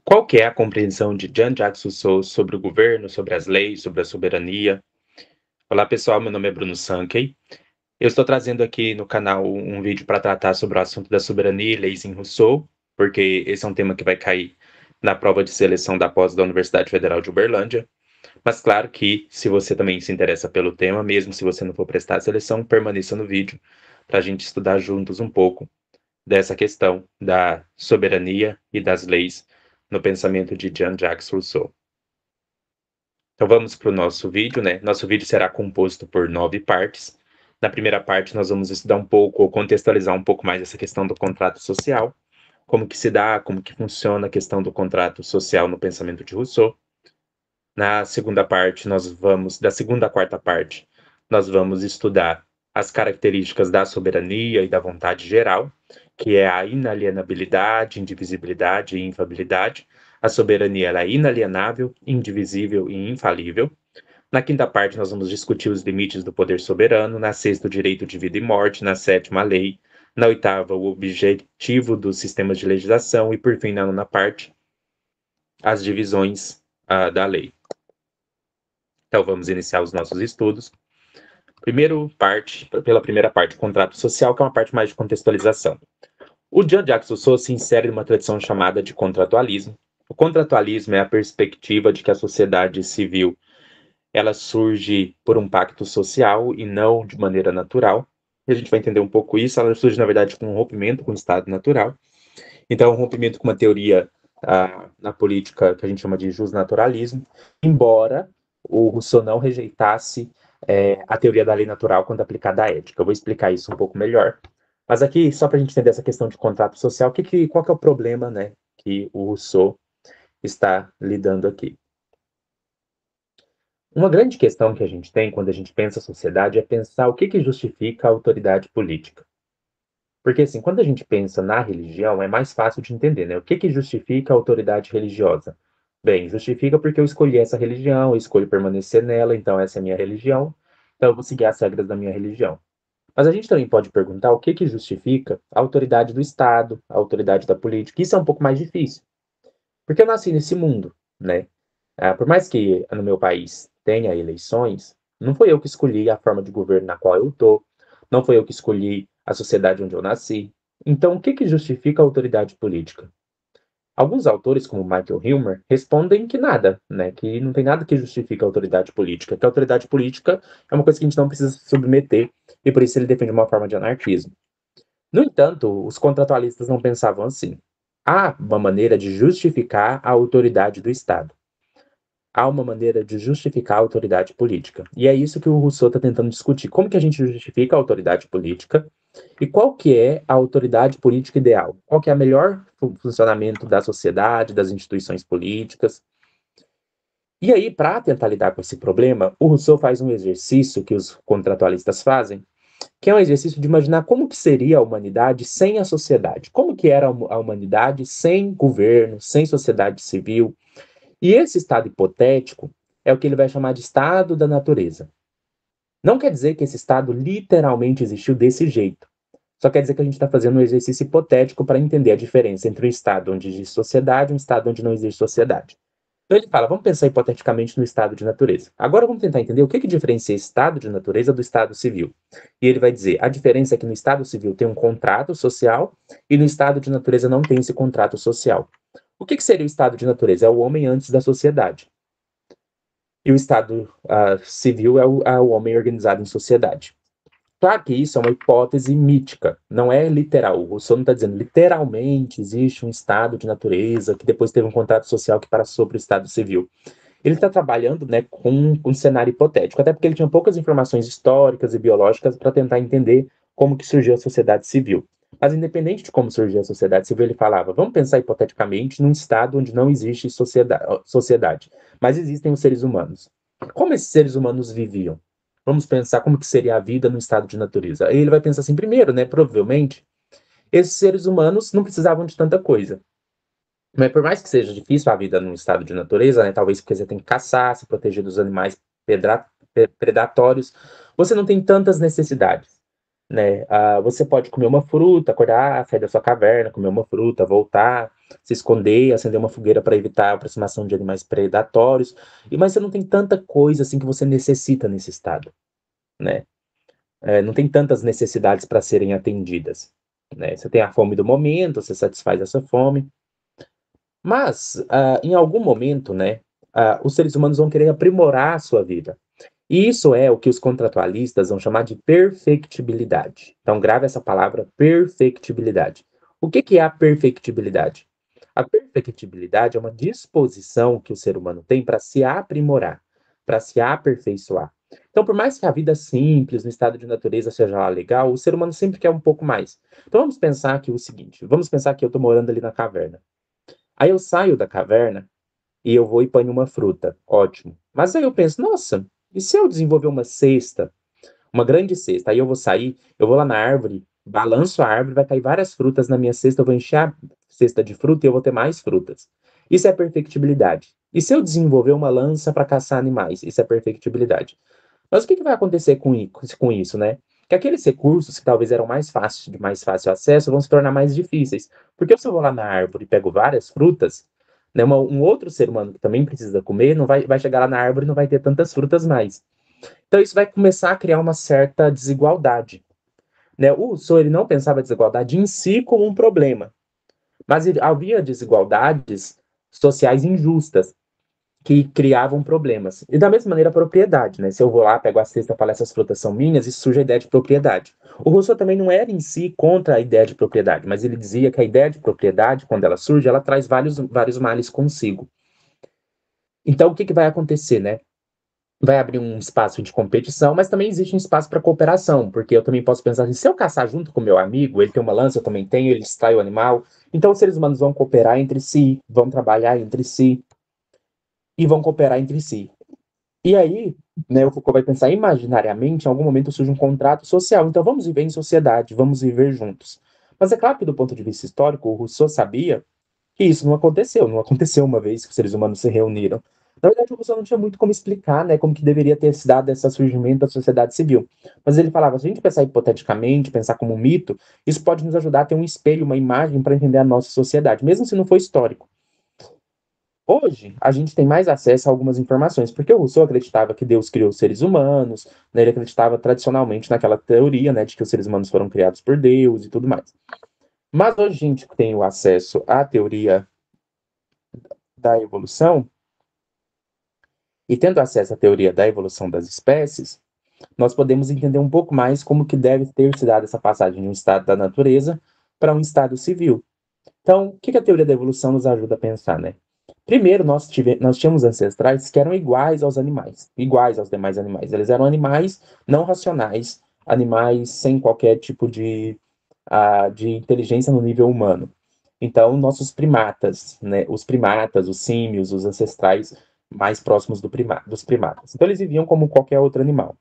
Qual que é a compreensão de Jean-Jacques Rousseau sobre o governo, sobre as leis, sobre a soberania? Olá pessoal, meu nome é Bruno Sankey. Eu estou trazendo aqui no canal um vídeo para tratar sobre o assunto da soberania e leis em Rousseau, porque esse é um tema que vai cair na prova de seleção da pós da Universidade Federal de Uberlândia. Mas claro que, se você também se interessa pelo tema, mesmo se você não for prestar a seleção, permaneça no vídeo para a gente estudar juntos um pouco dessa questão da soberania e das leis no pensamento de Jean-Jacques Rousseau. Então vamos para o nosso vídeo, né? Nosso vídeo será composto por 9 partes. Na primeira parte nós vamos estudar um pouco, ou contextualizar um pouco mais essa questão do contrato social, como que se dá, como que funciona a questão do contrato social no pensamento de Rousseau. Na segunda parte, da segunda à quarta parte, nós vamos estudar as características da soberania e da vontade geral, que é a inalienabilidade, indivisibilidade e infalibilidade. A soberania ela é inalienável, indivisível e infalível. Na quinta parte, nós vamos discutir os limites do poder soberano. Na sexta, o direito de vida e morte. Na sétima, a lei. Na oitava, o objetivo dos sistemas de legislação. E, por fim, na nona parte, as divisões da lei. Então, vamos iniciar os nossos estudos. Pela primeira parte, contrato social, que é uma parte mais de contextualização. O Jean-Jacques Rousseau se insere numa tradição chamada de contratualismo. O contratualismo é a perspectiva de que a sociedade civil ela surge por um pacto social e não de maneira natural. E a gente vai entender um pouco isso. Ela surge, na verdade, com um rompimento com o estado natural. Então, um rompimento com uma teoria na política que a gente chama de justnaturalismo, embora o Rousseau não rejeitasse a teoria da lei natural quando aplicada à ética. Eu vou explicar isso um pouco melhor. Mas aqui, só para a gente entender essa questão de contrato social, qual que é o problema, né, que o Rousseau está lidando aqui? Uma grande questão que a gente tem quando a gente pensa a sociedade é pensar o que justifica a autoridade política. Porque, assim, quando a gente pensa na religião, é mais fácil de entender, né? O que justifica a autoridade religiosa? Bem, justifica porque eu escolhi essa religião, eu escolho permanecer nela, então essa é a minha religião, então eu vou seguir as regras da minha religião. Mas a gente também pode perguntar o que justifica a autoridade do Estado, a autoridade da política. Isso é um pouco mais difícil, porque eu nasci nesse mundo, né? Por mais que no meu país tenha eleições, não foi eu que escolhi a forma de governo na qual eu estou, não foi eu que escolhi a sociedade onde eu nasci. Então, o que justifica a autoridade política? Alguns autores, como Michael Hilmer, respondem que nada, né? Que não tem nada que justifique a autoridade política, que a autoridade política é uma coisa que a gente não precisa se submeter, e por isso ele defende uma forma de anarquismo. No entanto, os contratualistas não pensavam assim. Há uma maneira de justificar a autoridade do Estado. Há uma maneira de justificar a autoridade política. E é isso que o Rousseau está tentando discutir. Como que a gente justifica a autoridade política e qual que é a autoridade política ideal? Qual que é o melhor funcionamento da sociedade, das instituições políticas? E aí, para tentar lidar com esse problema, o Rousseau faz um exercício que os contratualistas fazem, que é um exercício de imaginar como que seria a humanidade sem a sociedade. Como que era a humanidade sem governo, sem sociedade civil? E esse estado hipotético é o que ele vai chamar de estado da natureza. Não quer dizer que esse estado literalmente existiu desse jeito. Só quer dizer que a gente está fazendo um exercício hipotético para entender a diferença entre um estado onde existe sociedade e um estado onde não existe sociedade. Então ele fala, vamos pensar hipoteticamente no estado de natureza. Agora vamos tentar entender o que diferencia estado de natureza do estado civil. E ele vai dizer, a diferença é que no estado civil tem um contrato social e no estado de natureza não tem esse contrato social. O que seria o estado de natureza? É o homem antes da sociedade. E o estado civil é o homem organizado em sociedade. Claro que isso é uma hipótese mítica, não é literal. O Rousseau não está dizendo literalmente existe um estado de natureza que depois teve um contrato social que passou para o estado civil. Ele está trabalhando, né, com um cenário hipotético, até porque ele tinha poucas informações históricas e biológicas para tentar entender como que surgiu a sociedade civil. Mas independente de como surgiu a sociedade civil, ele falava, vamos pensar hipoteticamente num estado onde não existe sociedade, mas existem os seres humanos. Como esses seres humanos viviam? Vamos pensar como que seria a vida no estado de natureza. Aí ele vai pensar assim, primeiro, né, provavelmente, esses seres humanos não precisavam de tanta coisa. Mas por mais que seja difícil a vida num estado de natureza, né, talvez porque você tem que caçar, se proteger dos animais predatórios, você não tem tantas necessidades. né? Você pode comer uma fruta, acordar, sair da sua caverna, comer uma fruta, voltar, se esconder, acender uma fogueira para evitar a aproximação de animais predatórios. Mas você não tem tanta coisa assim que você necessita nesse estado, né? Não tem tantas necessidades para serem atendidas, né? Você tem a fome do momento, você satisfaz essa fome, mas em algum momento, né, os seres humanos vão querer aprimorar a sua vida. E isso é o que os contratualistas vão chamar de perfectibilidade. Então, grave essa palavra, perfectibilidade. O que que é a perfectibilidade? A perfectibilidade é uma disposição que o ser humano tem para se aprimorar, para se aperfeiçoar. Então, por mais que a vida simples, no estado de natureza, seja lá legal, o ser humano sempre quer um pouco mais. Então, vamos pensar aqui o seguinte: vamos pensar que eu estou morando ali na caverna. Aí eu saio da caverna e eu vou e ponho uma fruta. Ótimo. Mas aí eu penso, nossa, e se eu desenvolver uma cesta, uma grande cesta? Aí eu vou sair, eu vou lá na árvore, balanço a árvore, vai cair várias frutas na minha cesta, eu vou encher a cesta de fruta e eu vou ter mais frutas. Isso é perfectibilidade. E se eu desenvolver uma lança para caçar animais? Isso é perfectibilidade. Mas o que que vai acontecer com isso, né? Que aqueles recursos que talvez eram mais fáceis, de mais fácil acesso, vão se tornar mais difíceis. Porque se eu vou lá na árvore e pego várias frutas, né, um outro ser humano que também precisa comer, não vai chegar lá na árvore e não vai ter tantas frutas mais. Então isso vai começar a criar uma certa desigualdade, né? O Rousseau, ele não pensava a desigualdade em si como um problema, mas havia desigualdades sociais injustas que criavam problemas. E da mesma maneira a propriedade, né? Se eu vou lá, pego a cesta, falo essas frutas são minhas, isso surge a ideia de propriedade. O Rousseau também não era em si contra a ideia de propriedade, mas ele dizia que a ideia de propriedade, quando ela surge, ela traz vários males consigo. Então, o que que vai acontecer, né? Vai abrir um espaço de competição, mas também existe um espaço para cooperação, porque eu também posso pensar assim, se eu caçar junto com meu amigo, ele tem uma lança, eu também tenho, ele distrai o animal, então os seres humanos vão cooperar entre si, vão trabalhar entre si e vão cooperar entre si. E aí, né, o Foucault vai pensar imaginariamente, em algum momento surge um contrato social. Então vamos viver em sociedade, vamos viver juntos. Mas é claro que do ponto de vista histórico, o Rousseau sabia que isso não aconteceu uma vez que os seres humanos se reuniram. Na verdade, o Rousseau não tinha muito como explicar, né, como que deveria ter se dado esse surgimento da sociedade civil. Mas ele falava, se a gente pensar hipoteticamente, pensar como um mito, isso pode nos ajudar a ter um espelho, uma imagem para entender a nossa sociedade, mesmo se não for histórico. Hoje, a gente tem mais acesso a algumas informações, porque o Rousseau acreditava que Deus criou os seres humanos, né, ele acreditava tradicionalmente naquela teoria, né, de que os seres humanos foram criados por Deus e tudo mais. Mas hoje a gente tem o acesso à teoria da evolução, e tendo acesso à teoria da evolução das espécies, nós podemos entender um pouco mais como que deve ter se dado essa passagem de um estado da natureza para um estado civil. Então, o que que a teoria da evolução nos ajuda a pensar, né? Primeiro, nós tínhamos ancestrais que eram iguais aos animais, iguais aos demais animais. Eles eram animais não racionais, animais sem qualquer tipo de inteligência no nível humano. Então, nossos primatas, né, os primatas, os símios, os ancestrais mais próximos dos primatas. Então, eles viviam como qualquer outro animal.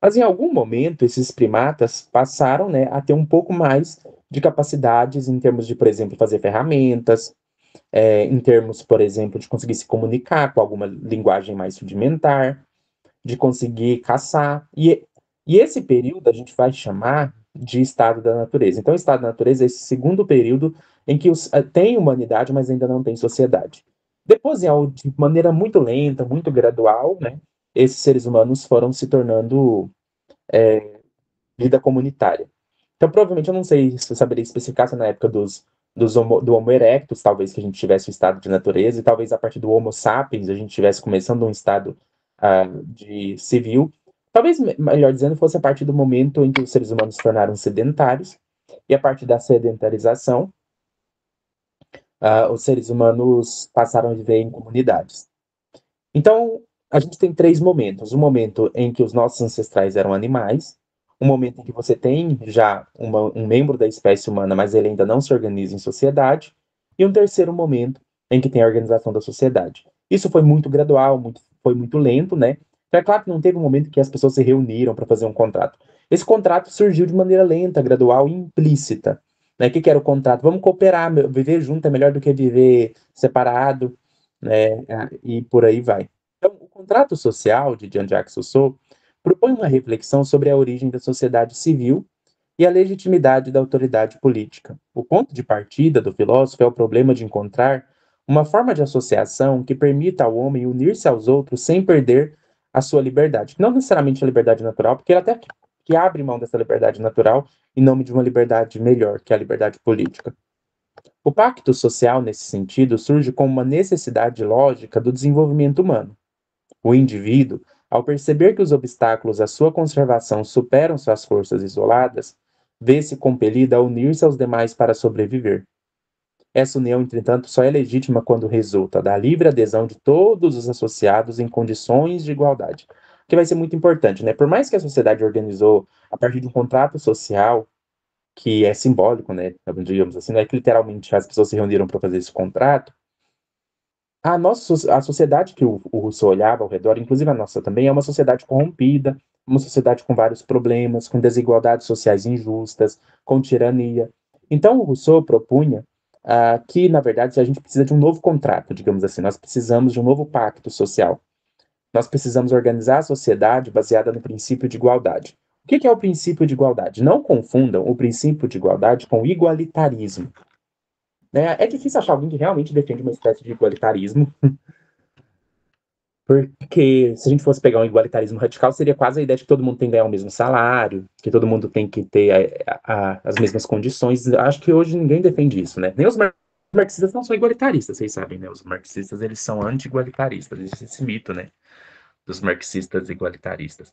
Mas em algum momento, esses primatas passaram, né, a ter um pouco mais de capacidades em termos de, por exemplo, fazer ferramentas, em termos, por exemplo, de conseguir se comunicar com alguma linguagem mais rudimentar, de conseguir caçar. E esse período a gente vai chamar de estado da natureza. Então, o estado da natureza é esse segundo período em que tem humanidade, mas ainda não tem sociedade. Depois, de maneira muito lenta, muito gradual, né, esses seres humanos foram se tornando vida comunitária. Então, provavelmente, eu não sei se eu saberia especificar se na época do Homo erectus, talvez que a gente tivesse um estado de natureza, e talvez a partir do Homo sapiens a gente tivesse começando um estado de civil. Talvez, melhor dizendo, fosse a partir do momento em que os seres humanos se tornaram sedentários, e a partir da sedentarização, os seres humanos passaram a viver em comunidades. Então, a gente tem três momentos. O momento em que os nossos ancestrais eram animais, um momento em que você tem já um membro da espécie humana, mas ele ainda não se organiza em sociedade, e um terceiro momento em que tem a organização da sociedade. Isso foi muito gradual, foi muito lento, né? Então, é claro que não teve um momento que as pessoas se reuniram para fazer um contrato. Esse contrato surgiu de maneira lenta, gradual e implícita. Né? O que era o contrato? Vamos cooperar, viver junto é melhor do que viver separado, né? E por aí vai. Então, o contrato social de Jean-Jacques Rousseau propõe uma reflexão sobre a origem da sociedade civil e a legitimidade da autoridade política. O ponto de partida do filósofo é o problema de encontrar uma forma de associação que permita ao homem unir-se aos outros sem perder a sua liberdade. Não necessariamente a liberdade natural, porque ele até que abre mão dessa liberdade natural em nome de uma liberdade melhor, que é a liberdade política. O pacto social, nesse sentido, surge como uma necessidade lógica do desenvolvimento humano. O indivíduo, ao perceber que os obstáculos à sua conservação superam suas forças isoladas, vê-se compelido a unir-se aos demais para sobreviver. Essa união, entretanto, só é legítima quando resulta da livre adesão de todos os associados em condições de igualdade. O que vai ser muito importante, né? Por mais que a sociedade organizou a partir de um contrato social que é simbólico, né? Digamos assim, não é que literalmente as pessoas se reuniram para fazer esse contrato. A sociedade que o Rousseau olhava ao redor, inclusive a nossa também, é uma sociedade corrompida, uma sociedade com vários problemas, com desigualdades sociais injustas, com tirania. Então, o Rousseau propunha que, na verdade, a gente precisa de um novo contrato, digamos assim, nós precisamos de um novo pacto social. Nós precisamos organizar a sociedade baseada no princípio de igualdade. O que é o princípio de igualdade? Não confundam o princípio de igualdade com o igualitarismo. Né? É difícil achar alguém que realmente defende uma espécie de igualitarismo, porque se a gente fosse pegar um igualitarismo radical, seria quase a ideia de que todo mundo tem que ganhar o mesmo salário, que todo mundo tem que ter as mesmas condições. Acho que hoje ninguém defende isso, né? Nem os marxistas não são igualitaristas, vocês sabem, né? Os marxistas, eles são anti-igualitaristas, existe esse mito, né? Dos marxistas igualitaristas.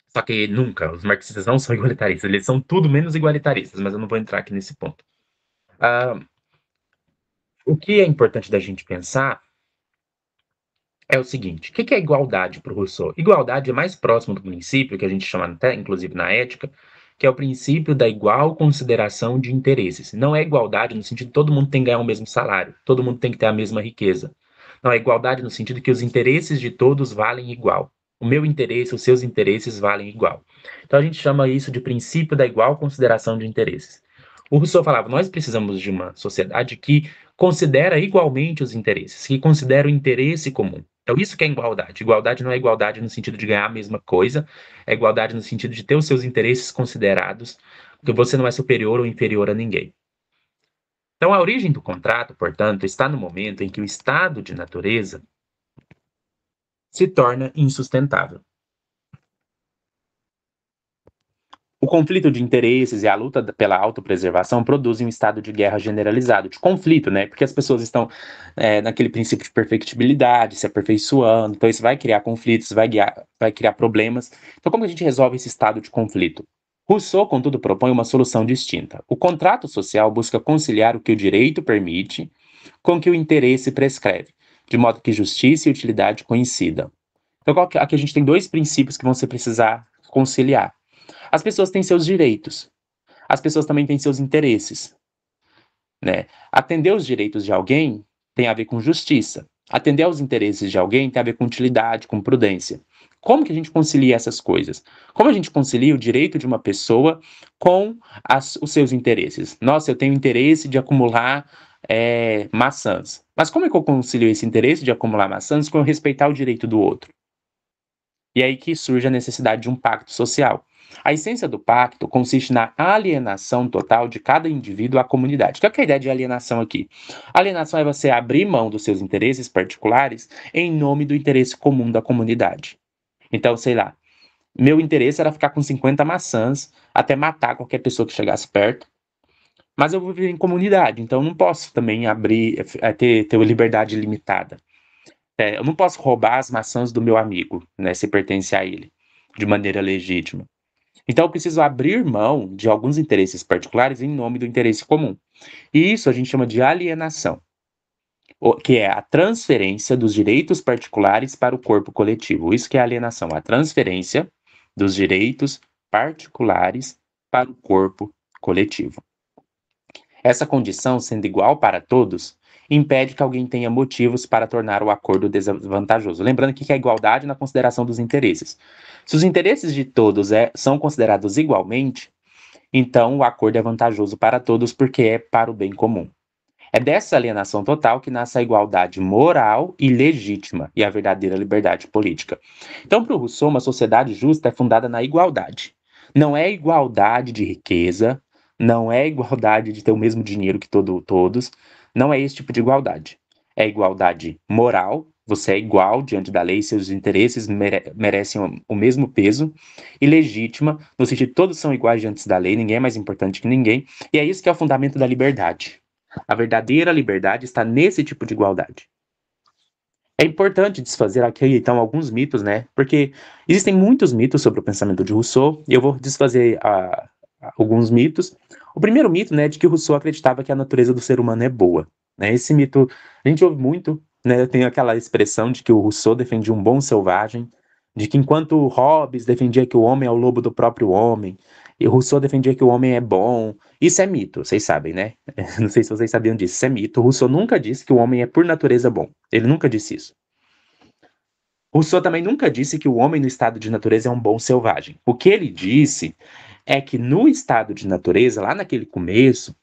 Só que nunca, os marxistas não são igualitaristas, eles são tudo menos igualitaristas, mas eu não vou entrar aqui nesse ponto. O que é importante da gente pensar é o seguinte: o que é igualdade para o Rousseau? Igualdade é mais próximo do princípio que a gente chama até, inclusive na ética, que é o princípio da igual consideração de interesses. Não é igualdade no sentido de todo mundo tem que ganhar o mesmo salário, todo mundo tem que ter a mesma riqueza. Não, é igualdade no sentido que os interesses de todos valem igual. O meu interesse, os seus interesses valem igual. Então a gente chama isso de princípio da igual consideração de interesses. O Rousseau falava: nós precisamos de uma sociedade que considera igualmente os interesses, que considera o interesse comum. Então, isso que é igualdade. Igualdade não é igualdade no sentido de ganhar a mesma coisa, é igualdade no sentido de ter os seus interesses considerados, que você não é superior ou inferior a ninguém. Então, a origem do contrato, portanto, está no momento em que o estado de natureza se torna insustentável. O conflito de interesses e a luta pela autopreservação produzem um estado de guerra generalizado, de conflito, né? Porque as pessoas estão naquele princípio de perfectibilidade, se aperfeiçoando, então isso vai criar conflitos, vai criar problemas. Então, como a gente resolve esse estado de conflito? Rousseau, contudo, propõe uma solução distinta. O contrato social busca conciliar o que o direito permite com o que o interesse prescreve, de modo que justiça e utilidade coincidam. Então, aqui a gente tem dois princípios que vão se precisar conciliar. As pessoas têm seus direitos, as pessoas também têm seus interesses, né? Atender os direitos de alguém tem a ver com justiça. Atender aos interesses de alguém tem a ver com utilidade, com prudência. Como que a gente concilia essas coisas? Como a gente concilia o direito de uma pessoa com os seus interesses? Nossa, eu tenho interesse de acumular maçãs. Mas como é que eu concilio esse interesse de acumular maçãs com eu respeitar o direito do outro? E é aí que surge a necessidade de um pacto social. A essência do pacto consiste na alienação total de cada indivíduo à comunidade. Qual que é a ideia de alienação aqui? Alienação é você abrir mão dos seus interesses particulares em nome do interesse comum da comunidade. Então, sei lá, meu interesse era ficar com 50 maçãs até matar qualquer pessoa que chegasse perto. Mas eu vou viver em comunidade, então eu não posso também ter liberdade limitada. Eu não posso roubar as maçãs do meu amigo, né, se pertence a ele, de maneira legítima. Então, eu preciso abrir mão de alguns interesses particulares em nome do interesse comum. E isso a gente chama de alienação, que é a transferência dos direitos particulares para o corpo coletivo. Isso que é alienação, a transferência dos direitos particulares para o corpo coletivo. Essa condição, sendo igual para todos, impede que alguém tenha motivos para tornar o acordo desvantajoso. Lembrando que a igualdade na consideração dos interesses. Se os interesses de todos são considerados igualmente, então o acordo é vantajoso para todos porque é para o bem comum. É dessa alienação total que nasce a igualdade moral e legítima e a verdadeira liberdade política. Então, para o Rousseau, uma sociedade justa é fundada na igualdade. Não é igualdade de riqueza, não é igualdade de ter o mesmo dinheiro que todos, não é esse tipo de igualdade. É igualdade moral, você é igual diante da lei, seus interesses merecem o mesmo peso, e legítima, no sentido de todos são iguais diante da lei, ninguém é mais importante que ninguém, e é isso que é o fundamento da liberdade. A verdadeira liberdade está nesse tipo de igualdade. É importante desfazer aqui, então, alguns mitos, né? Porque existem muitos mitos sobre o pensamento de Rousseau, e eu vou desfazer alguns mitos. O primeiro mito, né, é de que Rousseau acreditava que a natureza do ser humano é boa, né? Esse mito a gente ouve muito, né? Tem aquela expressão de que o Rousseau defendia um bom selvagem, de que enquanto Hobbes defendia que o homem é o lobo do próprio homem, e Rousseau defendia que o homem é bom. Isso é mito, vocês sabem, né? Não sei se vocês sabiam disso, isso é mito. Rousseau nunca disse que o homem é por natureza bom. Ele nunca disse isso. Rousseau também nunca disse que o homem no estado de natureza é um bom selvagem. O que ele disse é que no estado de natureza, lá naquele começo,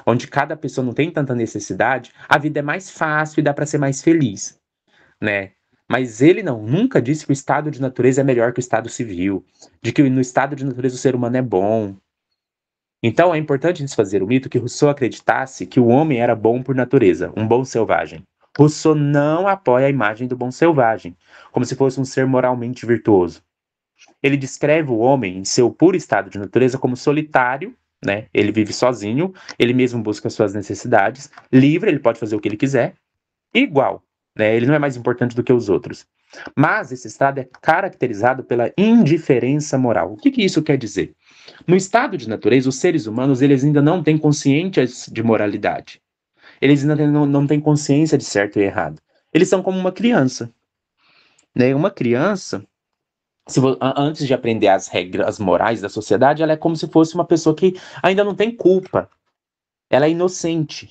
onde cada pessoa não tem tanta necessidade, a vida é mais fácil e dá para ser mais feliz, né? Mas ele nunca disse que o estado de natureza é melhor que o estado civil, de que no estado de natureza o ser humano é bom. Então é importante desfazer o mito que Rousseau acreditasse que o homem era bom por natureza, um bom selvagem. Rousseau não apoia a imagem do bom selvagem, como se fosse um ser moralmente virtuoso. Ele descreve o homem em seu puro estado de natureza como solitário, né? Ele vive sozinho, ele mesmo busca suas necessidades, livre, ele pode fazer o que ele quiser, igual, né? Ele não é mais importante do que os outros. Mas esse estado é caracterizado pela indiferença moral. O que isso quer dizer? No estado de natureza, os seres humanos eles ainda não têm consciência de moralidade. Eles ainda não têm consciência de certo e errado. Eles são como uma criança. Né? Uma criança, antes de aprender as regras morais da sociedade, ela é como se fosse uma pessoa que ainda não tem culpa. Ela é inocente.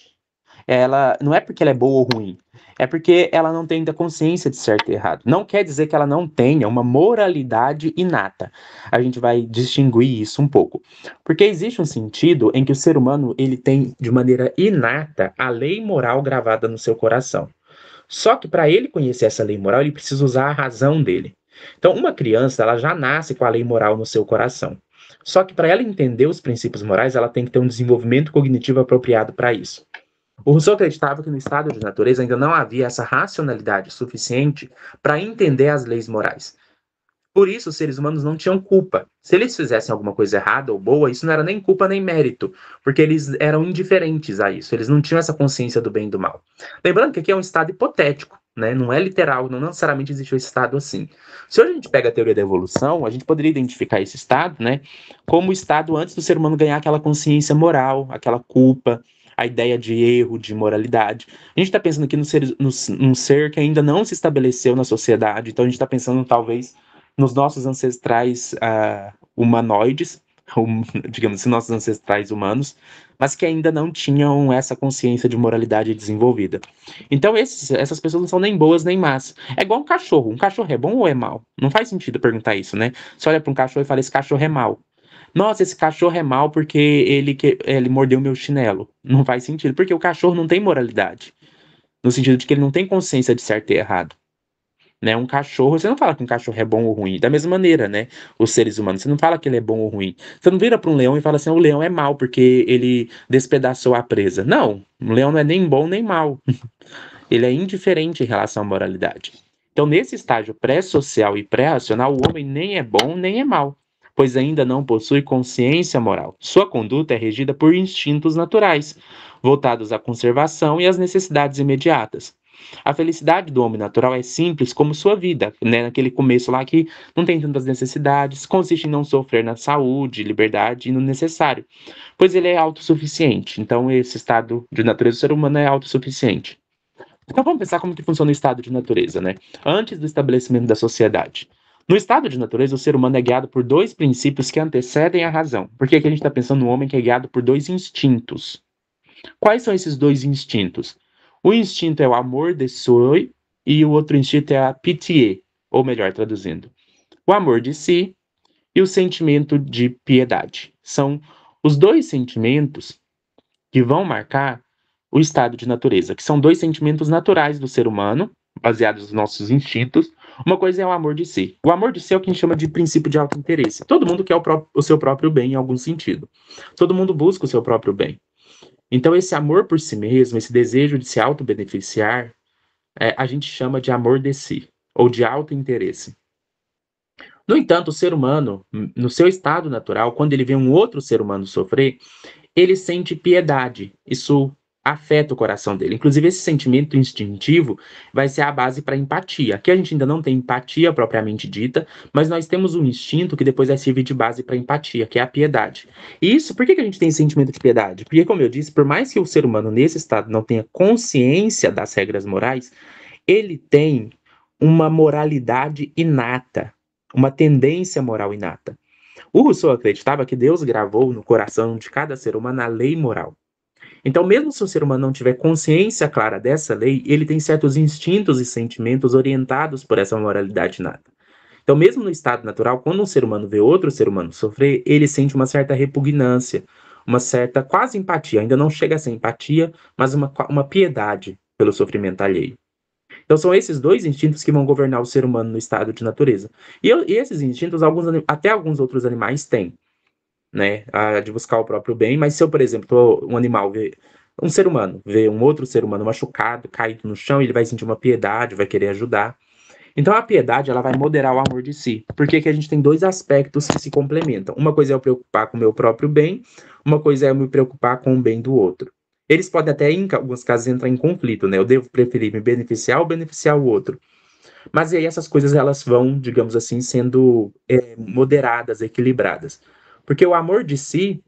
Ela não é porque ela é boa ou ruim, é porque ela não tem ainda consciência de certo e errado. Não quer dizer que ela não tenha uma moralidade inata. A gente vai distinguir isso um pouco. Porque existe um sentido em que o ser humano ele tem de maneira inata a lei moral gravada no seu coração. Só que para ele conhecer essa lei moral, ele precisa usar a razão dele. Então, uma criança, ela já nasce com a lei moral no seu coração. Só que para ela entender os princípios morais, ela tem que ter um desenvolvimento cognitivo apropriado para isso. O Rousseau acreditava que no estado de natureza ainda não havia essa racionalidade suficiente para entender as leis morais. Por isso, os seres humanos não tinham culpa. Se eles fizessem alguma coisa errada ou boa, isso não era nem culpa nem mérito, porque eles eram indiferentes a isso, eles não tinham essa consciência do bem e do mal. Lembrando que aqui é um estado hipotético, né? Não é literal, não necessariamente existe um estado assim. Se hoje a gente pega a teoria da evolução, a gente poderia identificar esse estado, né, como o estado antes do ser humano ganhar aquela consciência moral, aquela culpa, a ideia de erro, de moralidade. A gente está pensando aqui num ser que ainda não se estabeleceu na sociedade, então a gente está pensando talvez nos nossos ancestrais humanoides, digamos assim, nossos ancestrais humanos, mas que ainda não tinham essa consciência de moralidade desenvolvida. Então essas pessoas não são nem boas nem más. É igual um cachorro é bom ou é mau? Não faz sentido perguntar isso, né? Você olha para um cachorro e fala, esse cachorro é mau. Nossa, esse cachorro é mau porque ele mordeu meu chinelo. Não faz sentido, porque o cachorro não tem moralidade. No sentido de que ele não tem consciência de certo e errado. Né? Um cachorro, você não fala que um cachorro é bom ou ruim. Da mesma maneira, né? Os seres humanos, você não fala que ele é bom ou ruim. Você não vira para um leão e fala assim, o leão é mau porque ele despedaçou a presa. Não, o leão não é nem bom nem mau. Ele é indiferente em relação à moralidade. Então, nesse estágio pré-social e pré-racional, o homem nem é bom nem é mau, pois ainda não possui consciência moral. Sua conduta é regida por instintos naturais, voltados à conservação e às necessidades imediatas. A felicidade do homem natural é simples como sua vida, né? Naquele começo lá que não tem tantas necessidades, consiste em não sofrer na saúde, liberdade e no necessário, pois ele é autossuficiente. Então, esse estado de natureza do ser humano é autossuficiente. Então vamos pensar como que funciona o estado de natureza, né? Antes do estabelecimento da sociedade. No estado de natureza, o ser humano é guiado por dois princípios que antecedem a razão. Porque aqui a gente está pensando no homem que é guiado por dois instintos. Quais são esses dois instintos? O instinto é o amor de soi e o outro instinto é a pitié, ou melhor, traduzindo, o amor de si e o sentimento de piedade. São os dois sentimentos que vão marcar o estado de natureza, que são dois sentimentos naturais do ser humano, baseados nos nossos instintos. Uma coisa é o amor de si. O amor de si é o que a gente chama de princípio de autointeresse. Todo mundo quer o seu próprio bem em algum sentido. Todo mundo busca o seu próprio bem. Então, esse amor por si mesmo, esse desejo de se auto-beneficiar, a gente chama de amor de si, ou de autointeresse. No entanto, o ser humano, no seu estado natural, quando ele vê um outro ser humano sofrer, ele sente piedade. Isso afeta o coração dele. Inclusive, esse sentimento instintivo vai ser a base para empatia. Aqui a gente ainda não tem empatia propriamente dita, mas nós temos um instinto que depois vai servir de base para empatia, que é a piedade. E isso, por que a gente tem sentimento de piedade? Porque, como eu disse, por mais que o ser humano nesse estado não tenha consciência das regras morais, ele tem uma moralidade inata, uma tendência moral inata. O Rousseau acreditava que Deus gravou no coração de cada ser humano a lei moral. Então, mesmo se o ser humano não tiver consciência clara dessa lei, ele tem certos instintos e sentimentos orientados por essa moralidade inata. Então, mesmo no estado natural, quando um ser humano vê outro ser humano sofrer, ele sente uma certa repugnância, uma certa quase empatia. Ainda não chega a ser empatia, mas uma piedade pelo sofrimento alheio. Então são esses dois instintos que vão governar o ser humano no estado de natureza. E esses instintos, até alguns outros animais têm, né? De buscar o próprio bem. Mas se eu, por exemplo, um animal vê um ser humano, vê um outro ser humano machucado, caído no chão, ele vai sentir uma piedade, vai querer ajudar. Então a piedade, ela vai moderar o amor de si. Porque aqui a gente tem dois aspectos que se complementam. Uma coisa é eu preocupar com o meu próprio bem, uma coisa é eu me preocupar com o bem do outro. Eles podem até, em alguns casos, entrar em conflito, né? Eu devo preferir me beneficiar ou beneficiar o outro. Mas aí essas coisas, elas vão, digamos assim, sendo moderadas, equilibradas. Porque o amor de si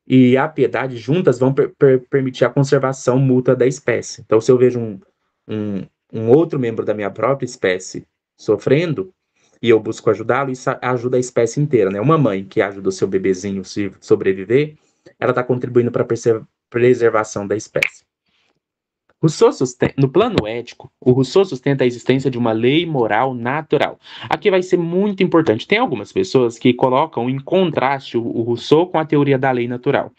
e a piedade juntas vão permitir a conservação mútua da espécie. Então, se eu vejo um outro membro da minha própria espécie sofrendo e eu busco ajudá-lo, isso ajuda a espécie inteira, né? Uma mãe que ajuda o seu bebezinho a sobreviver, ela está contribuindo para a preservação da espécie. No plano ético, o Rousseau sustenta a existência de uma lei moral natural. Aqui vai ser muito importante. Tem algumas pessoas que colocam em contraste o Rousseau com a teoria da lei natural.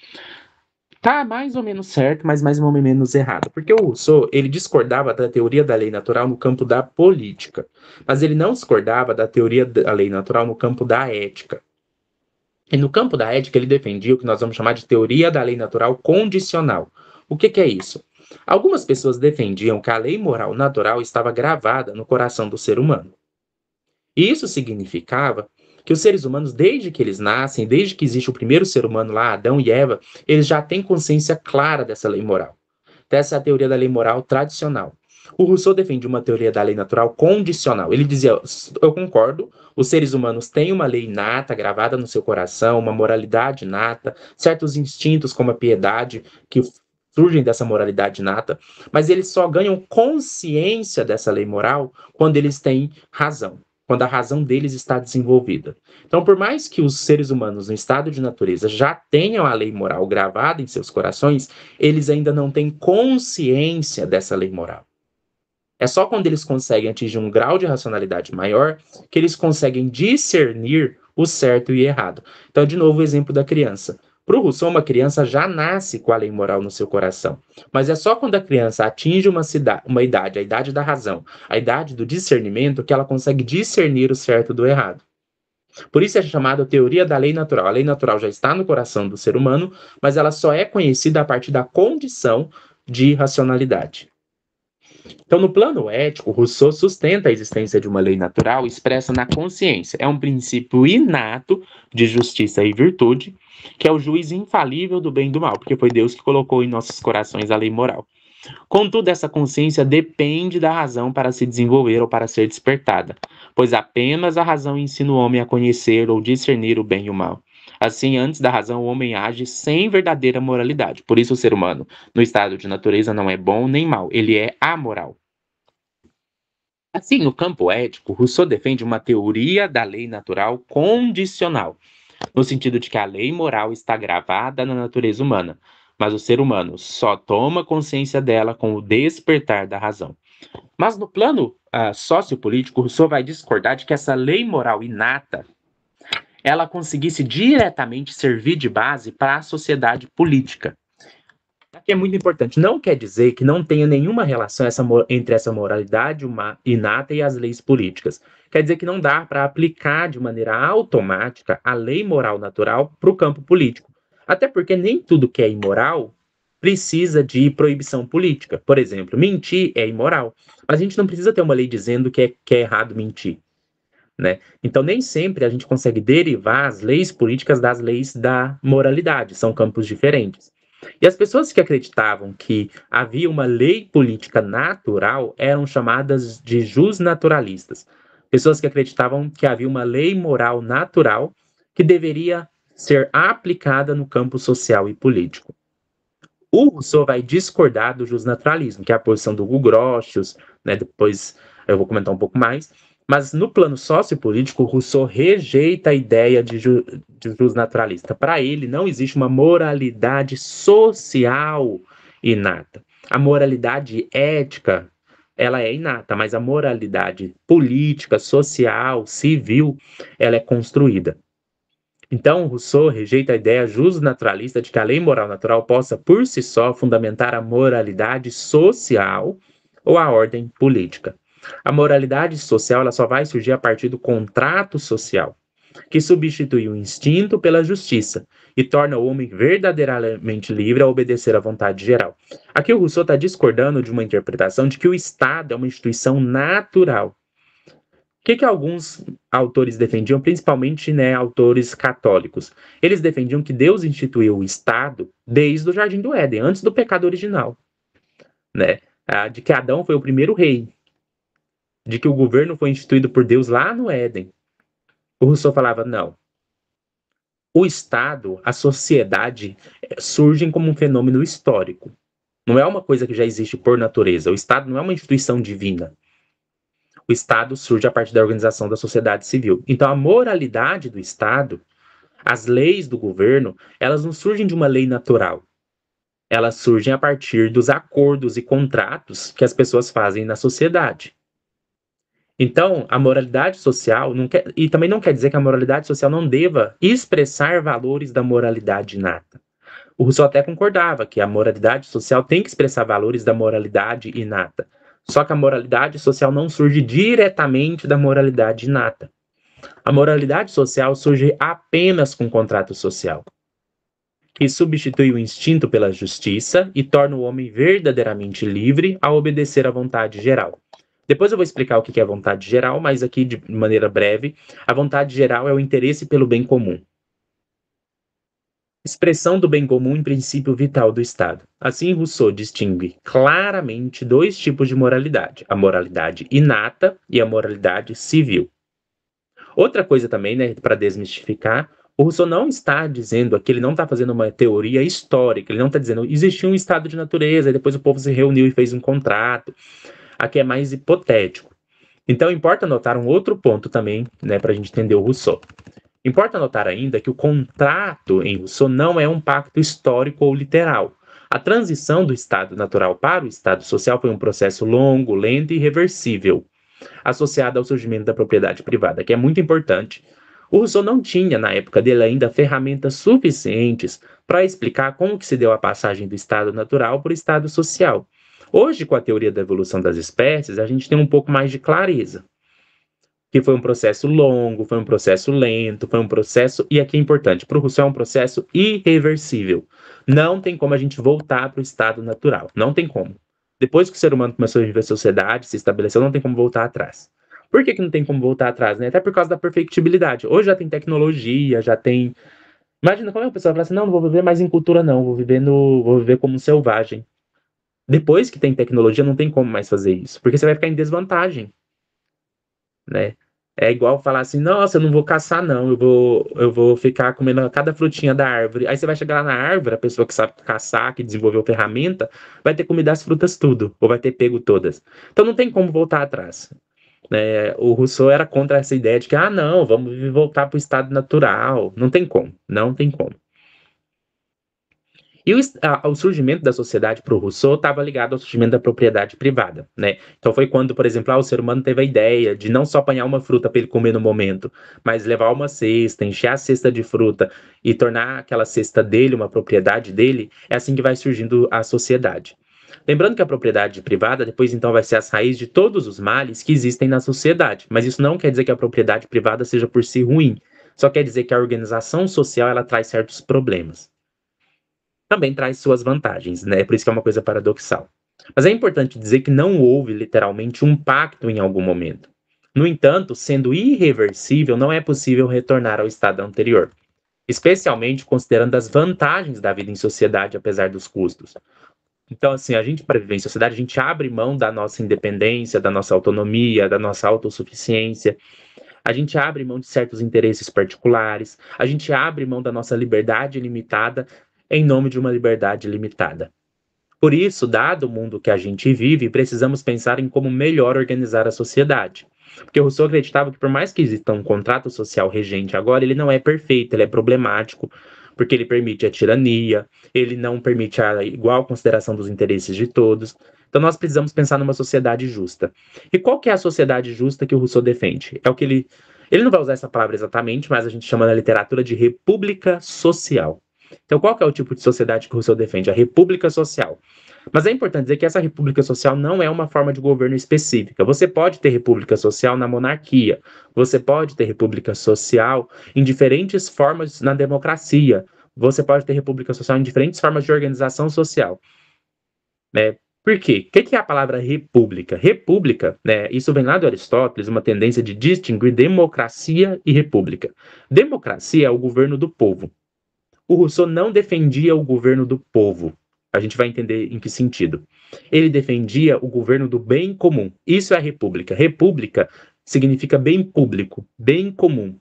Tá mais ou menos certo, mas mais ou menos errado. Porque o Rousseau, ele discordava da teoria da lei natural no campo da política, mas ele não discordava da teoria da lei natural no campo da ética. E no campo da ética, ele defendia o que nós vamos chamar de teoria da lei natural condicional. O que é isso? Algumas pessoas defendiam que a lei moral natural estava gravada no coração do ser humano. E isso significava que os seres humanos, desde que eles nascem, desde que existe o primeiro ser humano lá, Adão e Eva, eles já têm consciência clara dessa lei moral. Então, essa é a teoria da lei moral tradicional. O Rousseau defende uma teoria da lei natural condicional. Ele dizia, eu concordo, os seres humanos têm uma lei inata gravada no seu coração, uma moralidade inata, certos instintos como a piedade que surgem dessa moralidade inata, mas eles só ganham consciência dessa lei moral quando eles têm razão, quando a razão deles está desenvolvida. Então, por mais que os seres humanos no estado de natureza já tenham a lei moral gravada em seus corações, eles ainda não têm consciência dessa lei moral. É só quando eles conseguem atingir um grau de racionalidade maior que eles conseguem discernir o certo e errado. Então, de novo, o exemplo da criança. Para o Rousseau, uma criança já nasce com a lei moral no seu coração. Mas é só quando a criança atinge uma idade, a idade da razão, a idade do discernimento, que ela consegue discernir o certo do errado. Por isso é chamada teoria da lei natural. A lei natural já está no coração do ser humano, mas ela só é conhecida a partir da condição de racionalidade. Então, no plano ético, Rousseau sustenta a existência de uma lei natural expressa na consciência. É um princípio inato de justiça e virtude, que é o juiz infalível do bem e do mal, porque foi Deus que colocou em nossos corações a lei moral. Contudo, essa consciência depende da razão para se desenvolver ou para ser despertada, pois apenas a razão ensina o homem a conhecer ou discernir o bem e o mal. Assim, antes da razão, o homem age sem verdadeira moralidade. Por isso, o ser humano, no estado de natureza, não é bom nem mal, ele é amoral. Assim, no campo ético, Rousseau defende uma teoria da lei natural condicional, no sentido de que a lei moral está gravada na natureza humana, mas o ser humano só toma consciência dela com o despertar da razão. Mas no plano sociopolítico, Rousseau vai discordar de que essa lei moral inata ela conseguisse diretamente servir de base para a sociedade política. Aqui é muito importante. Não quer dizer que não tenha nenhuma relação entre essa moralidade inata e as leis políticas. Quer dizer que não dá para aplicar de maneira automática a lei moral natural para o campo político. Até porque nem tudo que é imoral precisa de proibição política. Por exemplo, mentir é imoral. Mas a gente não precisa ter uma lei dizendo que é errado mentir. Né? Então, nem sempre a gente consegue derivar as leis políticas das leis da moralidade, são campos diferentes. E as pessoas que acreditavam que havia uma lei política natural eram chamadas de justnaturalistas. Pessoas que acreditavam que havia uma lei moral natural que deveria ser aplicada no campo social e político. O Rousseau vai discordar do justnaturalismo, que é a posição do Hugo Grotius, né? Depois eu vou comentar um pouco mais. Mas no plano sociopolítico, Rousseau rejeita a ideia de justnaturalista. Para ele, não existe uma moralidade social inata. A moralidade ética, ela é inata, mas a moralidade política, social, civil, ela é construída. Então, Rousseau rejeita a ideia justnaturalista de que a lei moral natural possa, por si só, fundamentar a moralidade social ou a ordem política. A moralidade social ela só vai surgir a partir do contrato social, que substitui o instinto pela justiça e torna o homem verdadeiramente livre a obedecer à vontade geral. Aqui o Rousseau está discordando de uma interpretação de que o Estado é uma instituição natural. O que alguns autores defendiam, principalmente né, autores católicos? Eles defendiam que Deus instituiu o Estado desde o Jardim do Éden, antes do pecado original. Né? De que Adão foi o primeiro rei, de que o governo foi instituído por Deus lá no Éden. O Rousseau falava, não. O Estado, a sociedade, surgem como um fenômeno histórico. Não é uma coisa que já existe por natureza. O Estado não é uma instituição divina. O Estado surge a partir da organização da sociedade civil. Então, a moralidade do Estado, as leis do governo, elas não surgem de uma lei natural. Elas surgem a partir dos acordos e contratos que as pessoas fazem na sociedade. Então, a moralidade social, e também não quer dizer que a moralidade social não deva expressar valores da moralidade inata. O Rousseau até concordava que a moralidade social tem que expressar valores da moralidade inata. Só que a moralidade social não surge diretamente da moralidade inata. A moralidade social surge apenas com o contrato social, que substitui o instinto pela justiça e torna o homem verdadeiramente livre a obedecer à vontade geral. Depois eu vou explicar o que é a vontade geral, mas aqui de maneira breve, a vontade geral é o interesse pelo bem comum. Expressão do bem comum em princípio vital do Estado. Assim, Rousseau distingue claramente dois tipos de moralidade: a moralidade inata e a moralidade civil. Outra coisa também, né, para desmistificar, o Rousseau não está dizendo aqui, ele não está fazendo uma teoria histórica, ele não está dizendo existiu um estado de natureza e depois o povo se reuniu e fez um contrato. Aqui é mais hipotético. Então, importa notar um outro ponto também, né, para a gente entender o Rousseau. Importa notar ainda que o contrato em Rousseau não é um pacto histórico ou literal. A transição do estado natural para o estado social foi um processo longo, lento e irreversível, associado ao surgimento da propriedade privada, que é muito importante. O Rousseau não tinha, na época dele ainda, ferramentas suficientes para explicar como que se deu a passagem do estado natural para o estado social. Hoje, com a teoria da evolução das espécies, a gente tem um pouco mais de clareza. Que foi um processo longo, foi um processo lento, foi um processo, e aqui é importante, para o Rousseau é um processo irreversível. Não tem como a gente voltar para o estado natural, não tem como. Depois que o ser humano começou a viver a sociedade, se estabeleceu, não tem como voltar atrás. Por que não tem como voltar atrás? Né? Até por causa da perfectibilidade. Hoje já tem tecnologia, já tem... Imagina como é que a pessoa fala assim, não vou viver mais em cultura não, vou viver como um selvagem. Depois que tem tecnologia, não tem como mais fazer isso, porque você vai ficar em desvantagem. Né? É igual falar assim, nossa, eu não vou caçar não, eu vou ficar comendo cada frutinha da árvore. Aí você vai chegar lá na árvore, a pessoa que sabe caçar, que desenvolveu ferramenta, vai ter comido as frutas tudo, ou vai ter pego todas. Então não tem como voltar atrás. Né? O Rousseau era contra essa ideia de que, não, vamos voltar para o estado natural. Não tem como, não tem como. E o surgimento da sociedade para o Rousseau estava ligado ao surgimento da propriedade privada, né? Então foi quando, por exemplo, o ser humano teve a ideia de não só apanhar uma fruta para ele comer no momento, mas levar uma cesta, encher a cesta de fruta e tornar aquela cesta dele uma propriedade dele. É assim que vai surgindo a sociedade. Lembrando que a propriedade privada depois então vai ser as raízes de todos os males que existem na sociedade, mas isso não quer dizer que a propriedade privada seja por si ruim, só quer dizer que a organização social ela traz certos problemas. Também traz suas vantagens, né? Por isso que é uma coisa paradoxal. Mas é importante dizer que não houve literalmente um pacto em algum momento. No entanto, sendo irreversível, não é possível retornar ao estado anterior, especialmente considerando as vantagens da vida em sociedade, apesar dos custos. Então, assim, a gente, para viver em sociedade, a gente abre mão da nossa independência, da nossa autonomia, da nossa autossuficiência. A gente abre mão de certos interesses particulares. A gente abre mão da nossa liberdade limitada em nome de uma liberdade limitada. Por isso, dado o mundo que a gente vive, precisamos pensar em como melhor organizar a sociedade. Porque Rousseau acreditava que, por mais que exista um contrato social regente agora, ele não é perfeito, ele é problemático, porque ele permite a tirania, ele não permite a igual consideração dos interesses de todos. Então, nós precisamos pensar numa sociedade justa. E qual que é a sociedade justa que o Rousseau defende? É o que ele não vai usar essa palavra exatamente, mas a gente chama na literatura de república social. Então, qual que é o tipo de sociedade que o Rousseau defende? A república social. Mas é importante dizer que essa república social não é uma forma de governo específica. Você pode ter república social na monarquia, você pode ter república social em diferentes formas na democracia, você pode ter república social em diferentes formas de organização social. Né? Por quê? O que é a palavra república? República, né, isso vem lá do Aristóteles, uma tendência de distinguir democracia e república. Democracia é o governo do povo. O Rousseau não defendia o governo do povo. A gente vai entender em que sentido. Ele defendia o governo do bem comum. Isso é a república. República significa bem público, bem comum.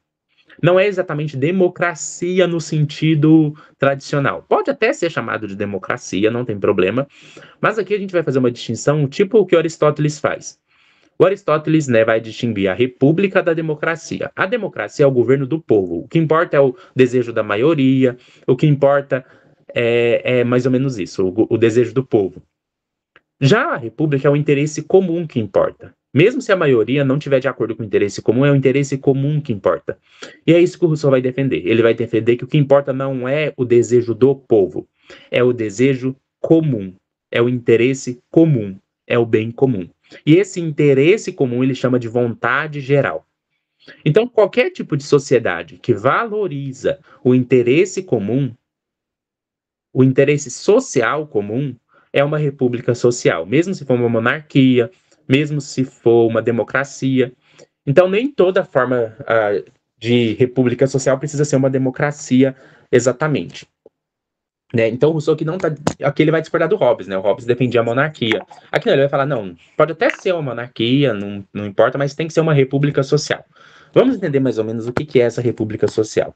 Não é exatamente democracia no sentido tradicional. Pode até ser chamado de democracia, não tem problema. Mas aqui a gente vai fazer uma distinção, tipo o que Aristóteles faz. O Aristóteles, né, vai distinguir a república da democracia. A democracia é o governo do povo. O que importa é o desejo da maioria, o que importa é mais ou menos isso, o desejo do povo. Já a república é o interesse comum que importa. Mesmo se a maioria não tiver de acordo com o interesse comum, é o interesse comum que importa. E é isso que o Rousseau vai defender. Ele vai defender que o que importa não é o desejo do povo, é o desejo comum, é o interesse comum, é o bem comum. E esse interesse comum ele chama de vontade geral. Então, qualquer tipo de sociedade que valoriza o interesse comum, o interesse social comum, é uma república social, mesmo se for uma monarquia, mesmo se for uma democracia. Então, nem toda forma de república social precisa ser uma democracia exatamente. Né? Então, o Rousseau aqui ele vai discordar do Hobbes, né? O Hobbes defendia a monarquia. Aqui não, ele vai falar, não, pode até ser uma monarquia, não importa, mas tem que ser uma república social. Vamos entender mais ou menos o que é essa república social.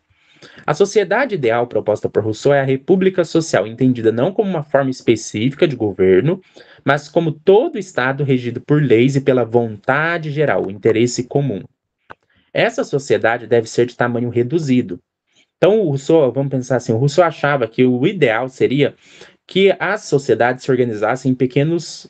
A sociedade ideal proposta por Rousseau é a república social, entendida não como uma forma específica de governo, mas como todo Estado regido por leis e pela vontade geral, o interesse comum. Essa sociedade deve ser de tamanho reduzido. Então, o Rousseau, vamos pensar assim, o Rousseau achava que o ideal seria que as sociedades se organizassem em pequenos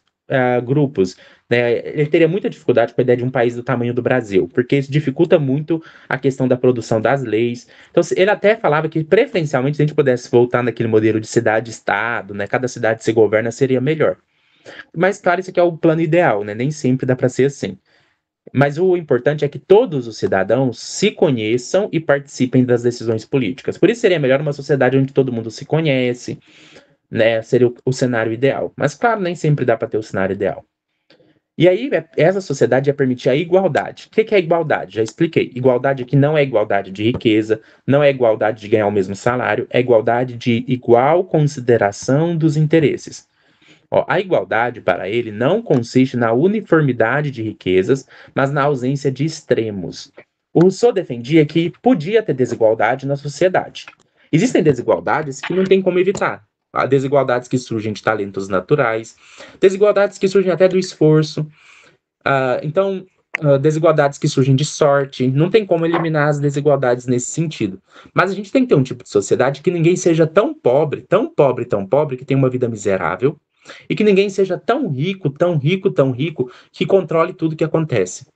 grupos. Né? Ele teria muita dificuldade com a ideia de um país do tamanho do Brasil, porque isso dificulta muito a questão da produção das leis. Então, ele até falava que, preferencialmente, se a gente pudesse voltar naquele modelo de cidade-estado, né? Cada cidade se governa, seria melhor. Mas, claro, isso aqui é o plano ideal, né? Nem sempre dá para ser assim. Mas o importante é que todos os cidadãos se conheçam e participem das decisões políticas. Por isso seria melhor uma sociedade onde todo mundo se conhece, né? Seria o cenário ideal. Mas, claro, nem sempre dá para ter o cenário ideal. E aí, essa sociedade ia permitir a igualdade. O que é igualdade? Já expliquei. Igualdade aqui não é igualdade de riqueza, não é igualdade de ganhar o mesmo salário, é igualdade de igual consideração dos interesses. Ó, a igualdade para ele não consiste na uniformidade de riquezas, mas na ausência de extremos. O Rousseau defendia que podia ter desigualdade na sociedade. Existem desigualdades que não tem como evitar. Há desigualdades que surgem de talentos naturais, desigualdades que surgem até do esforço. Então, desigualdades que surgem de sorte, não tem como eliminar as desigualdades nesse sentido. Mas a gente tem que ter um tipo de sociedade que ninguém seja tão pobre, tão pobre, tão pobre, que tem uma vida miserável, e que ninguém seja tão rico, tão rico, tão rico, que controle tudo que acontece.